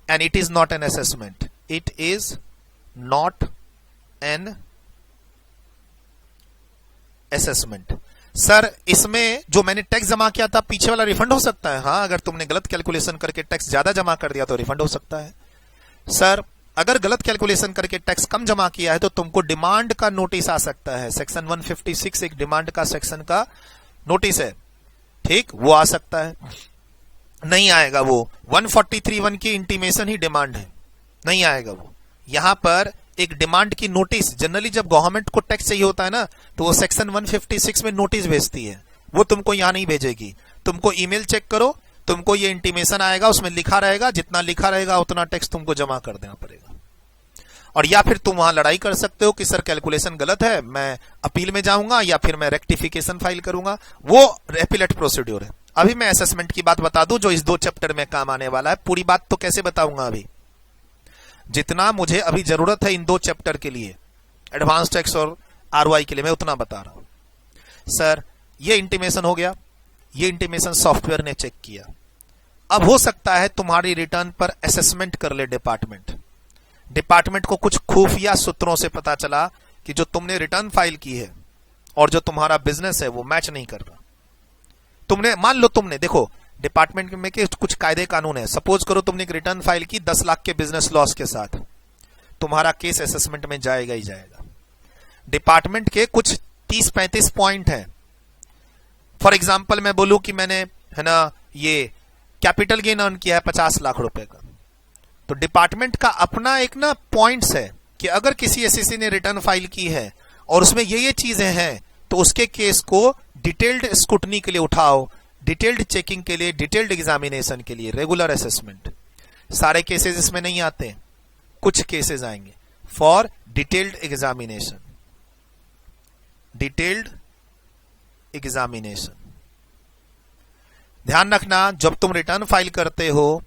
and it is not an assessment. It is not an assessment. Sir, इसमें जो मैंने टैक्स जमा किया था पीछे वाला रिफंड हो सकता है? हाँ, अगर तुमने गलत कैलकुलेशन करके टैक्स ज्यादा जमा कर दिया तो रिफंड हो सकता है। सर, अगर गलत कैलकुलेशन करके टैक्स कम जमा किया है तो तुमको डिमांड का नोटिस आ सकता है। सेक्शन 156 एक डिमांड का सेक्शन का नोटिस है, ठीक, वो आ सकता है। नहीं आएगा वो, 143(1) की इंटीमेशन ही डिमांड है, नहीं आएगा वो। यहां पर एक डिमांड की नोटिस, जनरली जब गवर्नमेंट को टैक्स चाहिए होता है ना, तो वो सेक्शन 156 में नोटिस भेजती है, वो तुमको यहां नहीं भेजेगी। तुमको ईमेल चेक करो, तुमको ये इंटीमेशन आएगा, उसमें लिखा रहेगा, जितना लिखा रहेगा उतना टैक्स तुमको जमा कर देना पड़ेगा। और या फिर तुम वहां लड़ाई कर सकते हो कि सर कैलकुलेशन गलत है, मैं अपील में जाऊंगा या फिर मैं रेक्टिफिकेशन फाइल करूंगा, वो एपीलेट प्रोसीड्योर है। अभी मैं असेसमेंट की बात बता दूं जो इस 2 चैप्टर में काम आने वाला है। पूरी बात तो कैसे बताऊंगा, अभी जितना मुझे अभी जरूरत है इन 2 चैप्टर के लिए, एडवांस टैक्स और आरओआई के लिए, मैं उतना बता रहा हूं। सर, ये इंटीमेशन हो गया, ये इंटीमेशन सॉफ्टवेयर ने चेक किया। अब हो सकता है तुम्हारी रिटर्न पर असेसमेंट कर ले डिपार्टमेंट को कुछ खुफिया सूत्रों से पता चला कि जो तुमने रिटर्न फाइल की है और जो तुम्हारा बिजनेस है वो मैच नहीं कर रहा। तुमने मान लो, तुमने देखो डिपार्टमेंट में के कुछ कायदे कानून है। सपोज करो तुमने एक रिटर्न फाइल की 10 लाख के बिजनेस लॉस के साथ, तुम्हारा केस असेसमेंट में जाएगा ही जाएगा। डिपार्टमेंट के कुछ 30-35 पॉइंट हैं। फॉर एग्जाम्पल मैं बोलूं कि मैंने, है ना, ये कैपिटल गेन अर्न किया है 50 लाख रुपए का, तो डिपार्टमेंट का अपना एक ना पॉइंट्स है कि अगर किसी एसएससी ने रिटर्न फाइल की है और उसमें ये चीजें हैं तो उसके केस को डिटेल्ड स्क्रूटनी के लिए उठाओ, डिटेल्ड चेकिंग के लिए, डिटेल्ड एग्जामिनेशन के लिए, रेगुलर असेसमेंट। सारे केसेस इसमें नहीं आते हैं, कुछ केसेस आएंगे for detailed examination. Detailed examination ध्यान रखना, जब तुम रिटर्न फाइल करते हो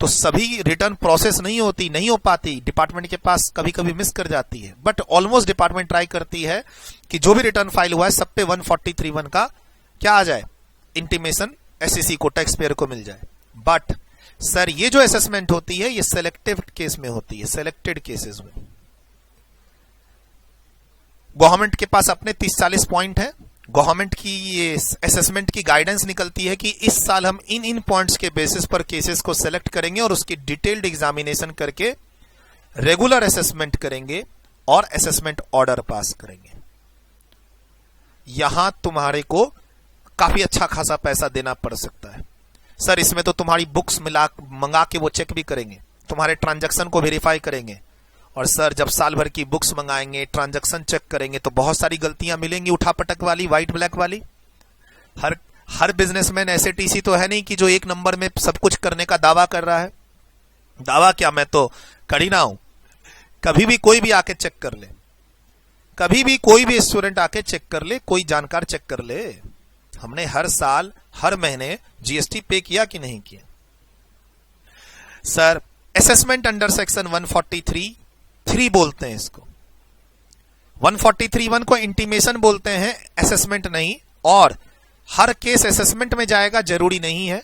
तो सभी रिटर्न प्रोसेस नहीं होती, नहीं हो पाती, डिपार्टमेंट के पास कभी कभी मिस कर जाती है, बट ऑलमोस्ट डिपार्टमेंट ट्राई करती है कि जो भी रिटर्न फाइल हुआ है सब पे 143(1) का क्या आ जाए, इंटीमेशन एसईसी को, टैक्स पेयर को मिल जाए। बट सर ये जो असेसमेंट होती है ये सेलेक्टिव केस में होती है, सेलेक्टेड केसेस में। गवर्नमेंट के पास अपने 30-40 पॉइंट है, गवर्नमेंट की ये असेसमेंट की गाइडेंस निकलती है कि इस साल हम इन पॉइंट्स के बेसिस पर केसेस को सेलेक्ट करेंगे और उसकी डिटेल्ड एग्जामिनेशन करके रेगुलर असेसमेंट करेंगे और असेसमेंट ऑर्डर पास करेंगे। यहां तुम्हारे को काफी अच्छा खासा पैसा देना पड़ सकता है। सर इसमें तो तुम्हारी बुक्स मंगा के वो चेक भी करेंगे, तुम्हारे ट्रांजैक्शन को वेरीफाई करेंगे, और सर जब साल भर की बुक्स मंगाएंगे, ट्रांजैक्शन चेक करेंगे तो बहुत सारी गलतियां मिलेंगी, उठापटक वाली, व्हाइट ब्लैक वाली। हर बिजनेसमैन ऐसे टीसी तो है नहीं कि जो एक नंबर में सब कुछ करने का दावा कर रहा है। दावा क्या, मैं तो कर ही ना हूं। कभी भी कोई भी आके चेक कर ले, कभी भी कोई भी स्टूडेंट आके चेक कर ले, कोई जानकार चेक कर ले, हमने हर साल हर महीने जीएसटी पे किया कि नहीं किया। सर असेसमेंट अंडर सेक्शन 143(3) बोलते हैं इसको, 143(1) को इंटीमेशन बोलते हैं, असेसमेंट नहीं। और हर केस असेसमेंट में जाएगा जरूरी नहीं है,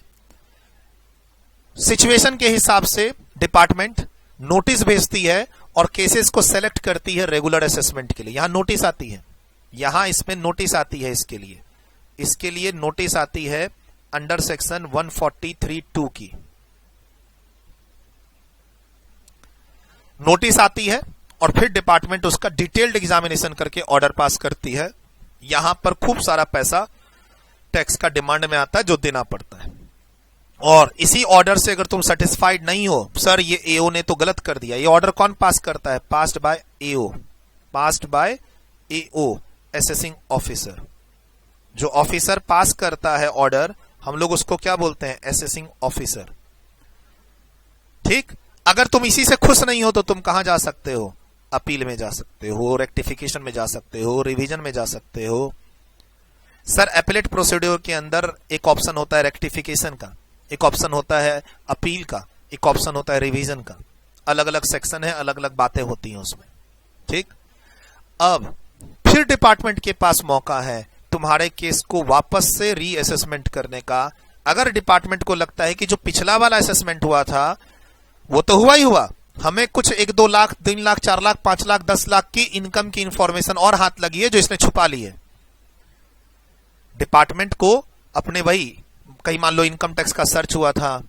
सिचुएशन के हिसाब से डिपार्टमेंट नोटिस भेजती है और केसेस को सेलेक्ट करती है रेगुलर असेसमेंट के लिए। यहां नोटिस आती है, यहां इसमें नोटिस आती है, इसके लिए नोटिस आती है अंडर सेक्शन 143(2) की नोटिस आती है और फिर डिपार्टमेंट उसका डिटेल्ड एग्जामिनेशन करके ऑर्डर पास करती है। यहां पर खूब सारा पैसा टैक्स का डिमांड में आता है जो देना पड़ता है। और इसी ऑर्डर से अगर तुम सेटिस्फाइड नहीं हो, सर ये एओ ने तो गलत कर दिया, ये ऑर्डर कौन पास करता है, passed by AO, passed by AO assessing officer. जो ऑफिसर पास करता है ऑर्डर, हम लोग उसको क्या बोलते हैं, असेसिंग ऑफिसर। ठीक, अगर तुम इसी से खुश नहीं हो तो तुम कहां जा सकते हो, अपील में जा सकते हो, रेक्टिफिकेशन में जा सकते हो, रिवीजन में जा सकते हो। सर एपेलेट प्रोसीड्योर के अंदर एक ऑप्शन होता है रेक्टिफिकेशन का, एक ऑप्शन होता है अपील का, एक ऑप्शन होता है रिवीजन का। अलग अलग सेक्शन है, अलग अलग बातें होती हैं उसमें। ठीक, अब फिर डिपार्टमेंट के पास मौका है तुम्हारे केस को वापस से रीअसेसमेंट करने का। अगर डिपार्टमेंट को लगता है कि जो पिछला वाला असेसमेंट हुआ था वो तो हुआ ही हुआ, हमें कुछ 1-2 लाख, 3 लाख, 4 लाख, 5 लाख, 10 लाख की इनकम की इंफॉर्मेशन और हाथ लगी है जो इसने छुपा ली है। डिपार्टमेंट को अपने वही, कहीं मान लो इनकम टैक्स का सर्च हुआ था,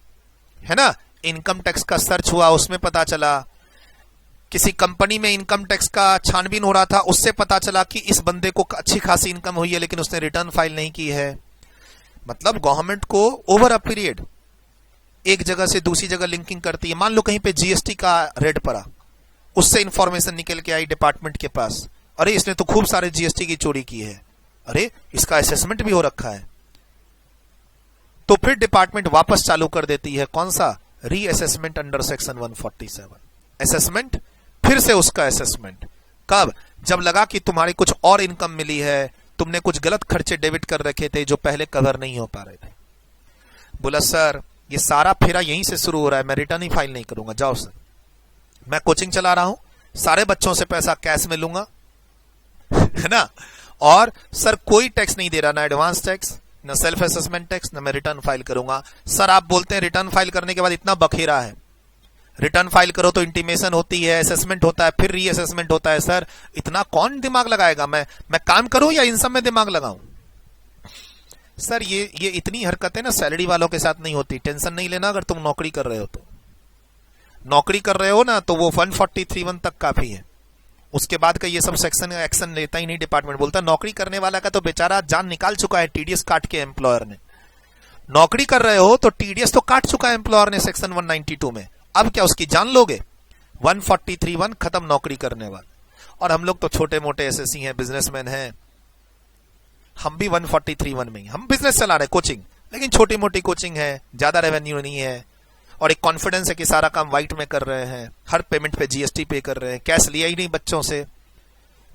है ना, इनकम टैक्स का सर्च हुआ, उसमें पता चला किसी कंपनी में इनकम टैक्स का छानबीन हो रहा था, उससे पता चला कि इस बंदे को अच्छी खासी इनकम हुई है लेकिन उसने रिटर्न फाइल नहीं की है। मतलब गवर्नमेंट को ओवर अ पीरियड एक जगह से दूसरी जगह लिंकिंग करती है। मान लो कहीं पे जीएसटी का रेड पड़ा, उससे इंफॉर्मेशन निकल के आई डिपार्टमेंट के पास, अरे इसने तो खूब सारे जीएसटी की चोरी की है, अरे इसका असेसमेंट भी हो रखा है। तो फिर डिपार्टमेंट वापस चालू कर देती है, कौन सा, रीअसेसमेंट अंडर सेक्शन 147। असेसमेंट, फिर से उसका असेसमेंट। कब, जब लगा कि तुम्हारी कुछ और इनकम मिली है, तुमने कुछ गलत खर्चे डेबिट कर रखे थे जो पहले कवर नहीं हो पा रहे थे। बोला सर ये सारा फेरा यहीं से शुरू हो रहा है, मैं रिटर्न ही फाइल नहीं करूंगा, जाओ सर, मैं कोचिंग चला रहा हूं, सारे बच्चों से पैसा कैश में लूंगा है ना, और सर कोई टैक्स नहीं दे रहा, ना एडवांस टैक्स, ना सेल्फ असेसमेंट टैक्स, ना मैं रिटर्न फाइल करूंगा। सर आप बोलते हैं रिटर्न फाइल करने के बाद इतना बखेरा है, रिटर्न फाइल करो तो इंटीमेशन होती है, असेसमेंट होता है, फिर रीअसेसमेंट होता है। सर इतना कौन दिमाग लगाएगा, मैं काम करूं या इन सब में दिमाग लगाऊं। सर ये इतनी हरकतें ना सैलरी वालों के साथ नहीं होती, टेंशन नहीं लेना। अगर तुम नौकरी कर रहे हो तो, नौकरी कर रहे हो ना, तो वो 143(1) तक काफी है, उसके बाद का ये सब सेक्शन एक्शन लेता ही नहीं डिपार्टमेंट। बोलता नौकरी करने वाला का तो बेचारा जान निकाल चुका है, टीडीएस काट के एम्प्लॉयर ने। नौकरी कर रहे हो तो टीडीएस तो काट चुका है एम्प्लॉयर ने सेक्शन 192 में, अब क्या उसकी जान लोगे। 143(1) खत्म नौकरी करने वाला। और हम लोग तो छोटे मोटे एसएससी हैं, बिजनेसमैन हैं, हम भी 143(1) में ही, हम बिजनेस चला रहे कोचिंग, लेकिन छोटी मोटी कोचिंग है, ज्यादा रेवेन्यू नहीं है, और एक कॉन्फिडेंस है कि सारा काम व्हाइट में कर रहे हैं, हर पेमेंट पे जीएसटी पे कर रहे हैं, कैश लिया ही नहीं बच्चों से,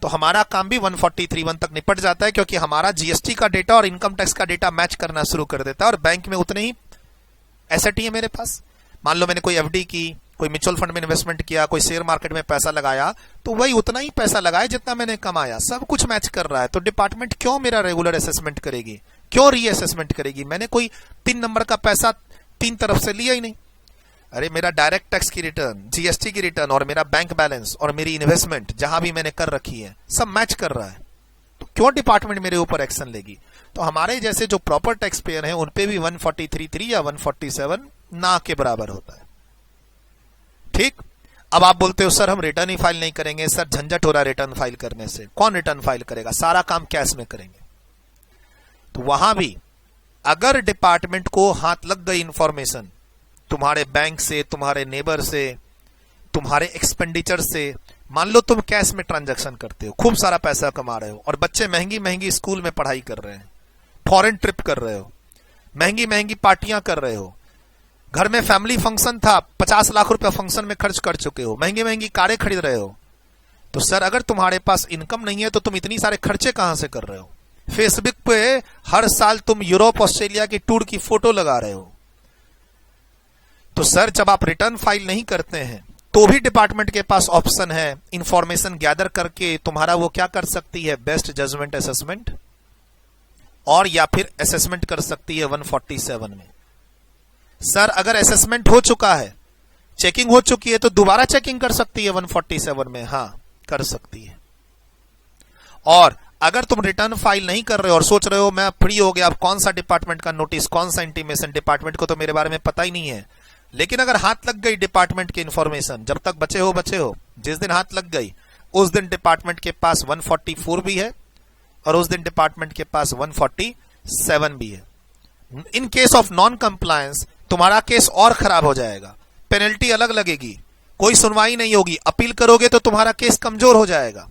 तो हमारा काम भी 143(1) तक निपट जाता है, क्योंकि हमारा जीएसटी का डेटा और इनकम टैक्स का डेटा मैच करना शुरू कर देता है। और बैंक में उतने ही एसेट ही है मेरे पास। मान लो मैंने कोई एफडी की, कोई म्यूचुअल फंड में इन्वेस्टमेंट किया, कोई शेयर मार्केट में पैसा लगाया, तो वही उतना ही पैसा लगाया जितना मैंने कमाया, सब कुछ मैच कर रहा है। तो डिपार्टमेंट क्यों मेरा रेगुलर असेसमेंट करेगी, क्यों रीअसेसमेंट करेगी? मैंने कोई 3 नंबर का पैसा 3 तरफ से लिया ही नहीं। अरे मेरा डायरेक्ट टैक्स की रिटर्न, जीएसटी की रिटर्न और मेरा बैंक बैलेंस और मेरी इन्वेस्टमेंट जहां भी मैंने कर रखी है सब मैच कर रहा है, तो क्यों डिपार्टमेंट मेरे ऊपर एक्शन लेगी? तो हमारे जैसे जो प्रॉपर टैक्स पेयर हैं उनपे भी 143(3) या 147 ना के बराबर होता है। ठीक। अब आप बोलते हो सर हम रिटर्न ही फाइल नहीं करेंगे, सर झंझट हो रहा है रिटर्न फाइल करने से। कौन रिटर्न फाइल करेगा, सारा काम कैश में करेंगे। तो वहां भी अगर डिपार्टमेंट को हाथ लग गई इंफॉर्मेशन तुम्हारे बैंक से, तुम्हारे नेबर से, तुम्हारे एक्सपेंडिचर से, मान लो तुम कैश में ट्रांजैक्शन करते हो, खूब सारा पैसा कमा रहे हो और बच्चे महंगी महंगी स्कूल में पढ़ाई कर रहे हैं, फॉरेन ट्रिप कर रहे हो, महंगी महंगी पार्टियां कर रहे हो, घर में फैमिली फंक्शन था, 50 लाख रुपया फंक्शन में खर्च कर चुके हो, महंगी महंगी कारें खरीद रहे हो, तो सर अगर तुम्हारे पास इनकम नहीं है तो तुम इतनी सारे खर्चे कहां से कर रहे हो? फेसबुक पे हर साल तुम यूरोप ऑस्ट्रेलिया की टूर की फोटो लगा रहे हो। तो सर जब आप रिटर्न फाइल नहीं करते हैं तो भी डिपार्टमेंट के पास ऑप्शन है, इंफॉर्मेशन गैदर करके तुम्हारा वो क्या कर सकती है, बेस्ट जजमेंट असेसमेंट, और या फिर असेसमेंट कर सकती है 147 में। सर अगर असेसमेंट हो चुका है, चेकिंग हो चुकी है, तो दोबारा चेकिंग कर सकती है 147 में, हां कर सकती है। और अगर तुम रिटर्न फाइल नहीं कर रहे हो और सोच रहे हो मैं फ्री हो गया, अब कौन सा डिपार्टमेंट का नोटिस, कौन सा इंटीमेशन, डिपार्टमेंट को तो मेरे बारे में पता ही नहीं है, लेकिन अगर हाथ लग गई डिपार्टमेंट की इंफॉर्मेशन, जब तक बचे हो, जिस दिन हाथ लग गई उस दिन डिपार्टमेंट के पास 144 भी है और उस दिन डिपार्टमेंट के पास 147 भी है। In case of non compliance तुम्हारा केस और खराब हो जाएगा, पेनल्टी अलग लगेगी, कोई सुनवाई नहीं होगी, अपील करोगे तो तुम्हारा केस कमजोर हो जाएगा।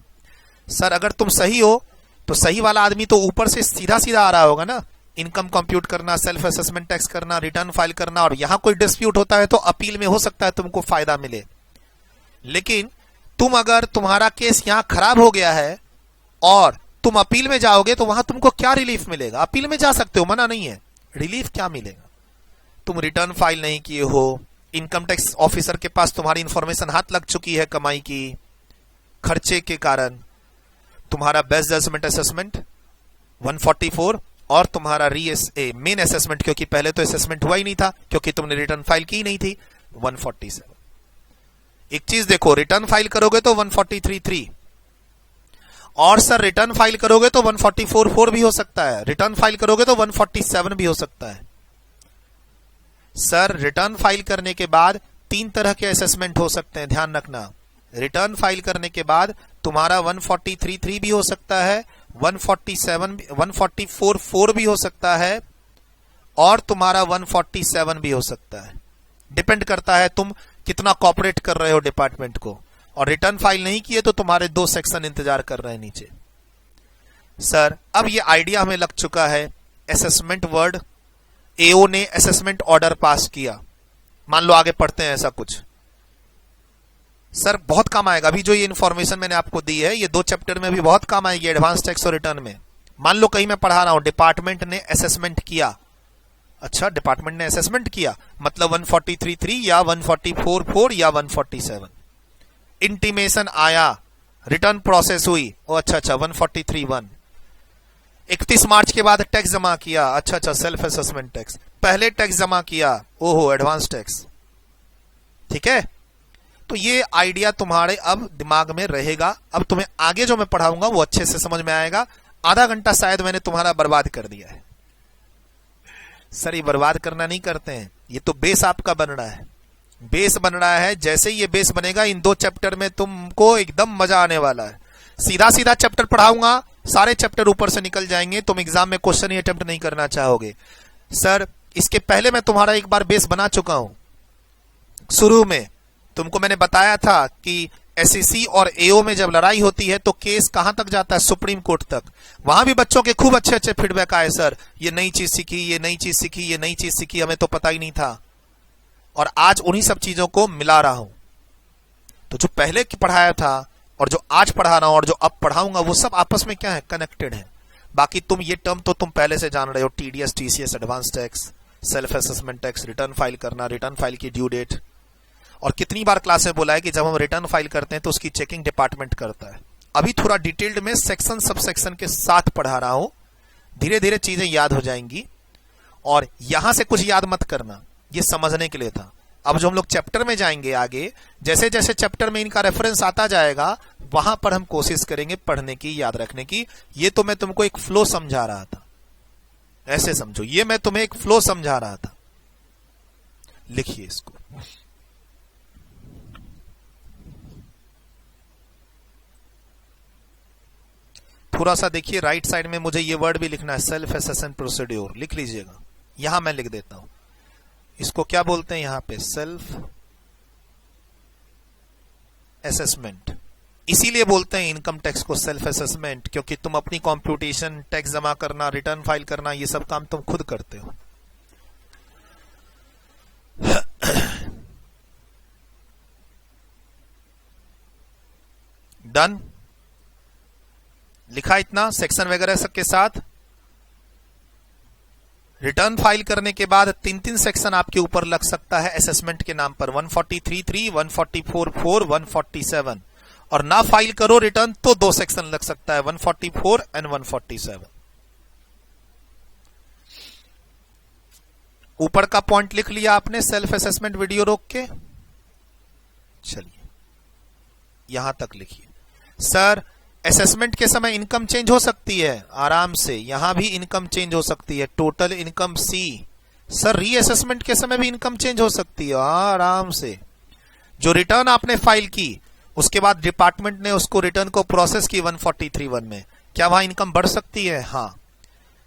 सर अगर तुम सही हो तो सही वाला आदमी तो ऊपर से सीधा सीधा आ रहा होगा ना, इनकम कंप्यूट करना, सेल्फ असेसमेंट टैक्स करना, रिटर्न फाइल करना, और यहां कोई डिस्प्यूट होता है तो अपील में हो सकता है तुमको फायदा मिले। लेकिन तुम अगर तुम्हारा केस यहां खराब हो गया है और तुम अपील में जाओगे तो वहां तुमको क्या रिलीफ मिलेगा? अपील में जा सकते हो, मना नहीं है, रिलीफ क्या मिलेगा? तुम रिटर्न फाइल नहीं किए हो, इनकम टैक्स ऑफिसर के पास तुम्हारी इंफॉर्मेशन हाथ लग चुकी है कमाई की, खर्चे के कारण, तुम्हारा बेस्ट जजमेंट असेसमेंट 144 और तुम्हारा मेन असेसमेंट, क्योंकि पहले तो असेसमेंट हुआ ही नहीं था क्योंकि तुमने रिटर्न फाइल की नहीं थी, 147। एक चीज देखो, रिटर्न फाइल करोगे तो 143(3) और सर रिटर्न फाइल करोगे तो 144(4) भी हो सकता है, रिटर्न फाइल करोगे तो 147 भी हो सकता है। सर रिटर्न फाइल करने के बाद 3 तरह के असेसमेंट हो सकते हैं, ध्यान रखना। रिटर्न फाइल करने के बाद तुम्हारा 143(3) भी हो सकता है, 144(4) भी हो सकता है और तुम्हारा 147 भी हो सकता है। डिपेंड करता है तुम कितना कॉपरेट कर रहे हो डिपार्टमेंट को। और रिटर्न फाइल नहीं किए तो तुम्हारे 2 सेक्शन इंतजार कर रहे हैं नीचे। सर अब ये आइडिया हमें लग चुका है, असेसमेंट वर्ड, एओ ने असेसमेंट ऑर्डर पास किया, मान लो आगे पढ़ते हैं ऐसा कुछ। सर बहुत काम आएगा, अभी जो ये इन्फॉर्मेशन मैंने आपको दी है ये 2 चैप्टर में भी बहुत काम आएगी, एडवांस टैक्स और रिटर्न में। मान लो कहीं मैं पढ़ा रहा हूं डिपार्टमेंट ने असेसमेंट किया, अच्छा डिपार्टमेंट ने असेसमेंट किया मतलब 143(3) या 144(4) या 147। इंटीमेशन आया, रिटर्न प्रोसेस हुई, ओ अच्छा 143(1). 31 मार्च के बाद टैक्स जमा किया, अच्छा सेल्फ असेसमेंट टैक्स। पहले टैक्स जमा किया, ओहो एडवांस टैक्स। ठीक है, तो ये आइडिया तुम्हारे अब दिमाग में रहेगा। अब तुम्हें आगे जो मैं पढ़ाऊंगा वो अच्छे से समझ में आएगा। आधा घंटा शायद मैंने तुम्हारा बर्बाद कर दिया है। सर ये बर्बाद करना नहीं करते हैं, ये तो बेस आपका बन रहा है, बेस बन रहा है। जैसे ही ये बेस बनेगा इन 2 चैप्टर में तुमको एकदम मजा आने वाला है। सीधा सीधा चैप्टर पढ़ाऊंगा, सारे चैप्टर ऊपर से निकल जाएंगे, तुम एग्जाम में क्वेश्चन ही अटेम्प्ट नहीं करना चाहोगे। सर इसके पहले मैं तुम्हारा एक बार बेस बना चुका हूं। शुरू में तुमको मैंने बताया था कि एसईसी और एओ में जब लड़ाई होती है तो केस कहां तक जाता है, सुप्रीम कोर्ट तक। वहां भी बच्चों के खूब अच्छे अच्छे फीडबैक आए, सर ये नई चीज सीखी, ये नई चीज सीखी, ये नई चीज सीखी, हमें तो पता ही नहीं था। और आज उन्हीं सब चीजों को मिला रहा हूं। तो जो पहले की पढ़ाया था और जो आज पढ़ा रहा हूं और जो अब पढ़ाऊंगा वो सब आपस में क्या है, कनेक्टेड है। बाकी तुम ये टर्म तो तुम पहले से जान रहे हो, TDS, TCS, advance tax, self assessment tax, return file करना, रिटर्न फाइल की ड्यू डेट। और कितनी बार क्लास में बोला है कि जब हम रिटर्न फाइल करते हैं तो उसकी चेकिंग डिपार्टमेंट करता है। अभी थोड़ा डिटेल्ड में सेक्शन सब सेक्शन के साथ पढ़ा रहा हूं, धीरे धीरे चीजें याद हो जाएंगी। और यहां से कुछ याद मत करना, ये समझने के लिए था। अब जो हम लोग चैप्टर में जाएंगे आगे, जैसे जैसे चैप्टर में इनका रेफरेंस आता जाएगा वहां पर हम कोशिश करेंगे पढ़ने की, याद रखने की। ये तो मैं तुमको एक फ्लो समझा रहा था, ऐसे समझो, ये मैं तुम्हें एक फ्लो समझा रहा था। लिखिए इसको। थोड़ा सा देखिए राइट साइड में, मुझे ये वर्ड भी लिखना है, सेल्फ असेसमेंट प्रोसीड्योर, लिख लीजिएगा। यहां मैं लिख देता हूं, इसको क्या बोलते हैं यहां पे, सेल्फ असेसमेंट। इसीलिए बोलते हैं इनकम टैक्स को सेल्फ असेसमेंट, क्योंकि तुम अपनी कॉम्प्यूटेशन, टैक्स जमा करना, रिटर्न फाइल करना, ये सब काम तुम खुद करते हो। डन, लिखा इतना सेक्शन वगैरह सबके साथ। रिटर्न फाइल करने के बाद 3-3 सेक्शन आपके ऊपर लग सकता है असेसमेंट के नाम पर, 143.3, 144.4, 147। और ना फाइल करो रिटर्न तो 2 सेक्शन लग सकता है, 144 एंड 147। ऊपर का पॉइंट लिख लिया आपने, सेल्फ असेसमेंट वीडियो रोक के। चलिए यहां तक लिखिए। सर असेसमेंट के समय इनकम चेंज हो सकती है, आराम से, यहां भी इनकम चेंज हो सकती है, टोटल इनकम सी। सर रीअसेसमेंट के समय भी इनकम चेंज हो सकती है, आराम से। जो रिटर्न आपने फाइल की उसके बाद डिपार्टमेंट ने उसको रिटर्न को प्रोसेस की 143(1) में, क्या वहां इनकम बढ़ सकती है? हाँ।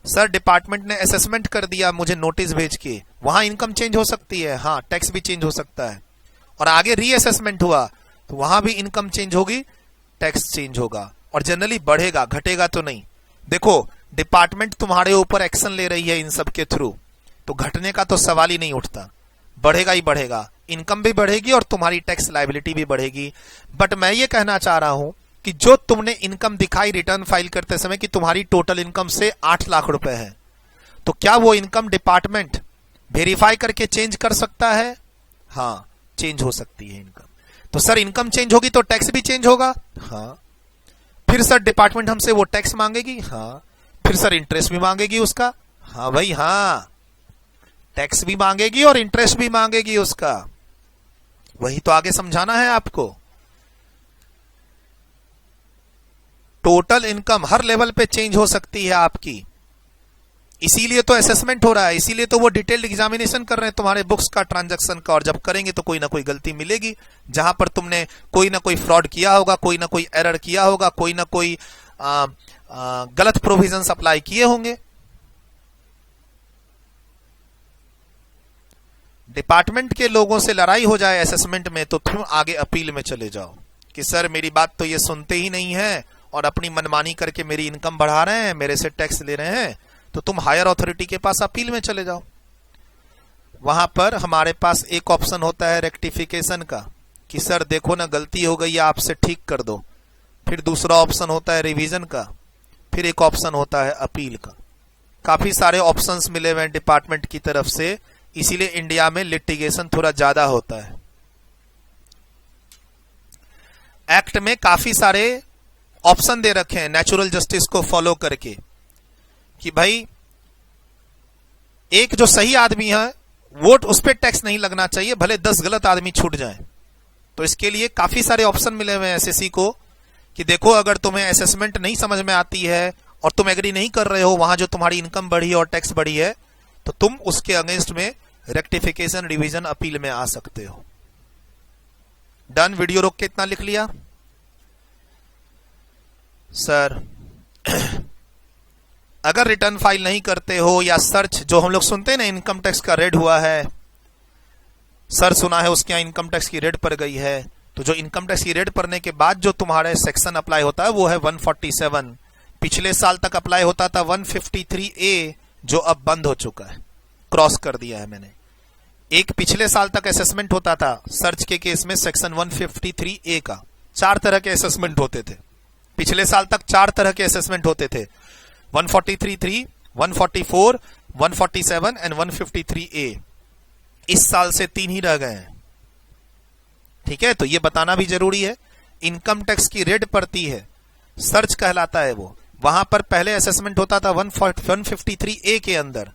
सर डिपार्टमेंट ने असेसमेंट कर दिया मुझे नोटिस भेज के, वहां इनकम चेंज हो सकती है? हाँ, टैक्स भी चेंज हो सकता है। और आगे रीअसेसमेंट हुआ तो वहां भी इनकम चेंज होगी, टैक्स चेंज होगा, और जनरली बढ़ेगा, घटेगा तो नहीं। देखो डिपार्टमेंट तुम्हारे ऊपर एक्शन ले रही है इन सब के थ्रू, तो घटने का तो सवाल ही नहीं उठता, बढ़ेगा ही बढ़ेगा, इनकम भी बढ़ेगी और तुम्हारी टैक्स लायबिलिटी भी बढ़ेगी। बट मैं ये कहना चाह रहा हूं कि जो तुमने इनकम दिखाई रिटर्न फाइल करते समय कि तुम्हारी टोटल इनकम से 8 लाख रुपए है, तो क्या वो इनकम डिपार्टमेंट वेरीफाई करके चेंज कर सकता है? हाँ, चेंज हो सकती है इनकम। तो सर इनकम चेंज होगी तो टैक्स भी चेंज होगा? हाँ। फिर सर डिपार्टमेंट हमसे वो टैक्स मांगेगी? हाँ। फिर सर इंटरेस्ट भी मांगेगी उसका? हाँ भाई हाँ, टैक्स भी मांगेगी और इंटरेस्ट भी मांगेगी उसका। वही तो आगे समझाना है आपको। टोटल इनकम हर लेवल पे चेंज हो सकती है आपकी, इसीलिए तो असेसमेंट हो रहा है, इसीलिए तो वो डिटेल्ड एग्जामिनेशन कर रहे हैं तुम्हारे बुक्स का, ट्रांजैक्शन का। और जब करेंगे तो कोई ना कोई गलती मिलेगी, जहां पर तुमने कोई ना कोई फ्रॉड किया होगा, कोई ना कोई एरर किया होगा, कोई ना कोई गलत प्रोविजंस अप्लाई किए होंगे। डिपार्टमेंट के लोगों से लड़ाई हो जाए असेसमेंट में तो तुम आगे अपील में चले जाओ कि सर मेरी बात तो ये सुनते ही नहीं है और अपनी मनमानी करके मेरी इनकम बढ़ा रहे हैं, मेरे से टैक्स ले रहे हैं, तो तुम हायर अथॉरिटी के पास अपील में चले जाओ। वहां पर हमारे पास एक ऑप्शन होता है रेक्टिफिकेशन का, कि सर देखो ना गलती हो गई है, आपसे ठीक कर दो। फिर दूसरा ऑप्शन होता है रिवीजन का, फिर एक ऑप्शन होता है अपील का। काफी सारे ऑप्शंस मिले हुए हैं डिपार्टमेंट की तरफ से, इसीलिए इंडिया में लिटिगेशन थोड़ा ज्यादा होता है। एक्ट में काफी सारे ऑप्शन दे रखे हैं नेचुरल जस्टिस को फॉलो करके, कि भाई एक जो सही आदमी है वोट उस पर टैक्स नहीं लगना चाहिए, भले 10 गलत आदमी छूट जाएं। तो इसके लिए काफी सारे ऑप्शन मिले हुए हैं एसएससी को, कि देखो अगर तुम्हें असेसमेंट नहीं समझ में आती है और तुम एग्री नहीं कर रहे हो, वहां जो तुम्हारी इनकम बढ़ी है और टैक्स बढ़ी है, तो तुम उसके अगेंस्ट में रेक्टिफिकेशन, रिवीजन, अपील में आ सकते हो। डन, वीडियो रोक के इतना लिख लिया। सर अगर रिटर्न फाइल नहीं करते हो, या सर्च जो हम लोग सुनते हैं ना, इनकम टैक्स का रेड हुआ है, सर सुना है उसके यहां इनकम टैक्स की रेड पड़ गई है, तो जो इनकम टैक्स की रेड पड़ने के बाद जो तुम्हारे सेक्शन अप्लाई होता है वो है 147। पिछले साल तक अप्लाई होता था 153A, जो अब बंद हो चुका है, क्रॉस कर दिया है मैंने। एक पिछले साल तक असेसमेंट होता था सर्च के केस में सेक्शन 153A का, 4 तरह के असेसमेंट होते थे पिछले साल तक, 4 तरह के असेसमेंट होते थे, 143(3), 144, 147 एंड 153A। इस साल से 3 ही रह गए हैं। ठीक है, तो ये बताना भी जरूरी है। इनकम टैक्स की रेड पड़ती है, सर्च कहलाता है वो, वहां पर पहले असेसमेंट होता था 153A के अंदर,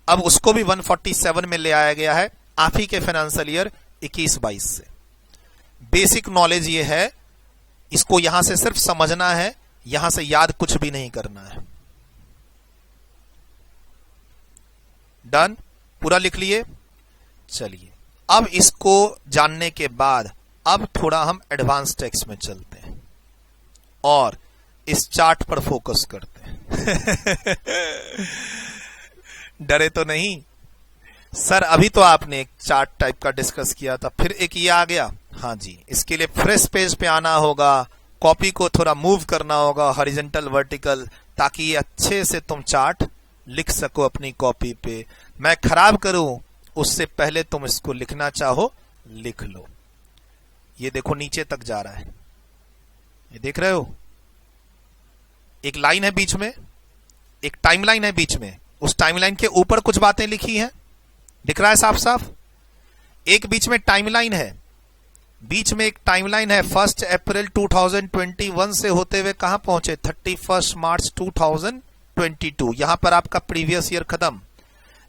अब उसको भी 147 में ले आया गया है आप ही के फाइनेंशियल ईयर 21-22 से। बेसिक नॉलेज ये है, इसको यहां से सिर्फ समझना है, यहां से याद कुछ भी नहीं करना है। डन, पूरा लिख लिए। चलिए अब इसको जानने के बाद अब थोड़ा हम एडवांस टैक्स में चलते हैं और इस चार्ट पर फोकस करते हैं। डरे तो नहीं सर, अभी तो आपने एक चार्ट टाइप का डिस्कस किया था, फिर एक ये आ गया। हाँ जी, इसके लिए फ्रेश पेज पे आना होगा, कॉपी को थोड़ा मूव करना होगा हॉरिजॉन्टल वर्टिकल, ताकि ये अच्छे से तुम चार्ट लिख सको अपनी कॉपी पे। मैं खराब करूं उससे पहले तुम इसको लिखना चाहो लिख लो। ये देखो नीचे तक जा रहा है, ये देख रहे हो, एक लाइन है बीच में, एक टाइमलाइन है बीच में, उस टाइमलाइन के ऊपर कुछ बातें लिखी हैं, दिख रहा है साफ साफ। एक बीच में टाइमलाइन है, बीच में एक टाइमलाइन है 1 अप्रैल 2021 से होते हुए कहां पहुंचे 31 मार्च 2022। यहां पर आपका प्रीवियस ईयर खत्म।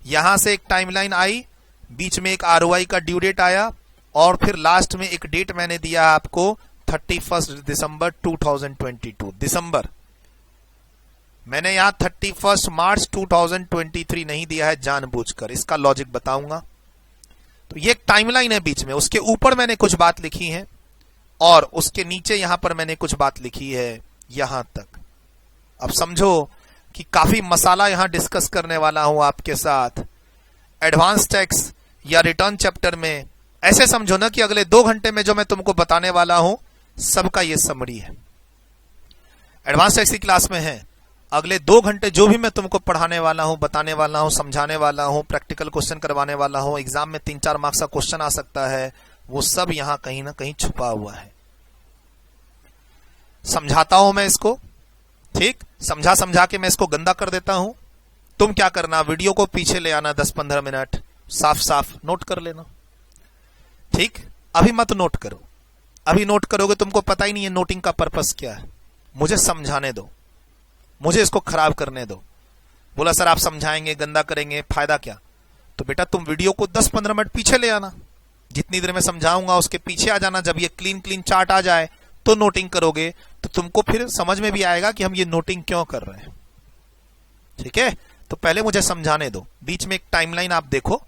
यहां से एक टाइमलाइन आई, बीच में एक आरओआई का ड्यू डेट आया, और फिर लास्ट में एक डेट मैंने दिया आपको 31 दिसंबर 2022। दिसंबर, मैंने यहां 31 मार्च 2023 नहीं दिया है जानबूझकर, इसका लॉजिक बताऊंगा। तो ये एक टाइमलाइन है बीच में, उसके ऊपर मैंने कुछ बात लिखी है और उसके नीचे यहां पर मैंने कुछ बात लिखी है यहां तक। अब समझो कि काफी मसाला यहां डिस्कस करने वाला हूं आपके साथ। एडवांस टैक्स या रिटर्न चैप्टर में ऐसे समझो ना कि अगले 2 घंटे में जो मैं तुमको बताने वाला हूं सबका ये समरी है। एडवांस टैक्स की क्लास में है, अगले 2 घंटे जो भी मैं तुमको पढ़ाने वाला हूं, बताने वाला हूं, समझाने वाला हूं, प्रैक्टिकल क्वेश्चन करवाने वाला हूं, एग्जाम में 3-4 मार्क्स का क्वेश्चन आ सकता है, वो सब यहां कहीं ना कहीं छुपा हुआ है। समझाता हूं मैं इसको, ठीक, समझा समझा के मैं इसको गंदा कर देता हूं। तुम क्या करना, वीडियो को पीछे ले आना 10-15 मिनट, साफ साफ नोट कर लेना। ठीक, अभी मत नोट करो, अभी नोट करोगे तुमको पता ही नहीं है नोटिंग का पर्पस क्या है। मुझे समझाने दो, मुझे इसको खराब करने दो। बोला सर आप समझाएंगे गंदा करेंगे, फायदा क्या? तो बेटा तुम वीडियो को 10-15 मिनट पीछे ले आना, जितनी देर में समझाऊंगा उसके पीछे आ जाना। जब ये क्लीन चार्ट आ जाए तो नोटिंग करोगे, तो तुमको फिर समझ में भी आएगा कि हम ये नोटिंग क्यों कर रहे हैं। ठीक है, तो पहले मुझे समझाने दो। बीच में एक टाइमलाइन आप देखो,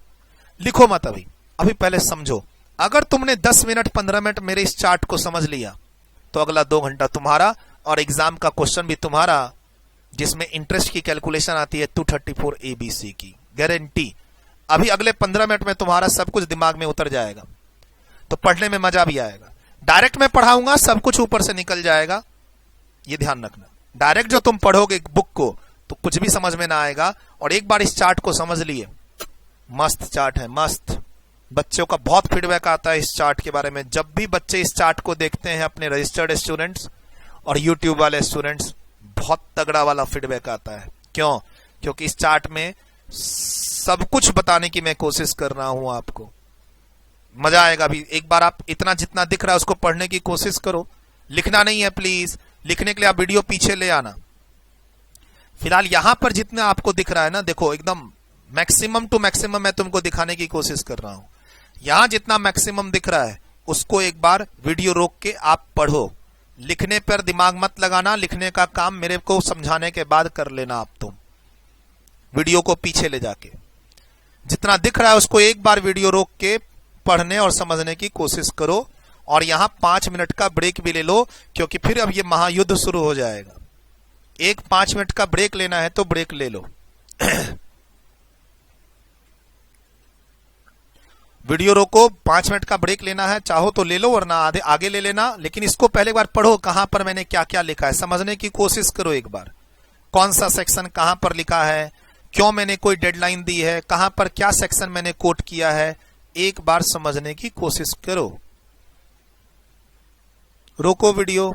लिखो मत अभी, अभी पहले समझो। अगर तुमने 10 मिनट 15 मिनट मेरे इस चार्ट को समझ लिया तो अगला 2 घंटा तुम्हारा और एग्जाम का क्वेश्चन भी तुम्हारा, जिसमें इंटरेस्ट की कैलकुलेशन आती है 234 ABC की गारंटी। अभी अगले 15 मिनट में तुम्हारा सब कुछ दिमाग में उतर जाएगा, तो पढ़ने में मजा भी आएगा। डायरेक्ट मैं पढ़ाऊंगा सब कुछ ऊपर से निकल जाएगा, ये ध्यान रखना। डायरेक्ट जो तुम पढ़ोगे बुक को तो कुछ भी समझ में ना आएगा। और एक बार इस चार्ट को समझ लिए, मस्त चार्ट है, मस्त। बच्चों का बहुत फीडबैक आता है इस चार्ट के बारे में। जब भी बच्चे इस चार्ट को देखते हैं, अपने रजिस्टर्ड स्टूडेंट्स और यूट्यूब वाले स्टूडेंट्स, बहुत तगड़ा वाला फीडबैक आता है। क्यों? क्योंकि इस चार्ट में सब कुछ बताने की मैं कोशिश कर रहा हूं आपको, मजा आएगा भी। एक बार आप इतना जितना दिख रहा है उसको पढ़ने की कोशिश करो। लिखना नहीं है प्लीज, लिखने के लिए आप वीडियो पीछे ले आना। फिलहाल यहां पर जितना आपको दिख रहा है ना, देखो एकदम मैक्सिमम टू मैक्सिमम मैं तुमको दिखाने की कोशिश कर रहा हूं। यहां जितना मैक्सिमम दिख रहा है उसको एक बार वीडियो रोक के आप पढ़ो। लिखने पर दिमाग मत लगाना, लिखने का काम मेरे को समझाने के बाद कर लेना आप। तुम वीडियो को पीछे ले जाके जितना दिख रहा है उसको एक बार वीडियो रोक के पढ़ने और समझने की कोशिश करो। और यहां 5 मिनट का ब्रेक भी ले लो, क्योंकि फिर अब ये महायुद्ध शुरू हो जाएगा। एक 5 मिनट का ब्रेक लेना है तो ब्रेक ले लो। वीडियो रोको, 5 मिनट का ब्रेक लेना है चाहो तो ले लो, वरना आगे ले लेना। लेकिन इसको पहले बार पढ़ो, कहां पर मैंने क्या क्या लिखा है समझने की कोशिश करो एक बार। कौन सा सेक्शन कहां पर लिखा है, क्यों मैंने कोई डेडलाइन दी है, कहां पर क्या सेक्शन मैंने कोट किया है, एक बार समझने की कोशिश करो। रोको वीडियो।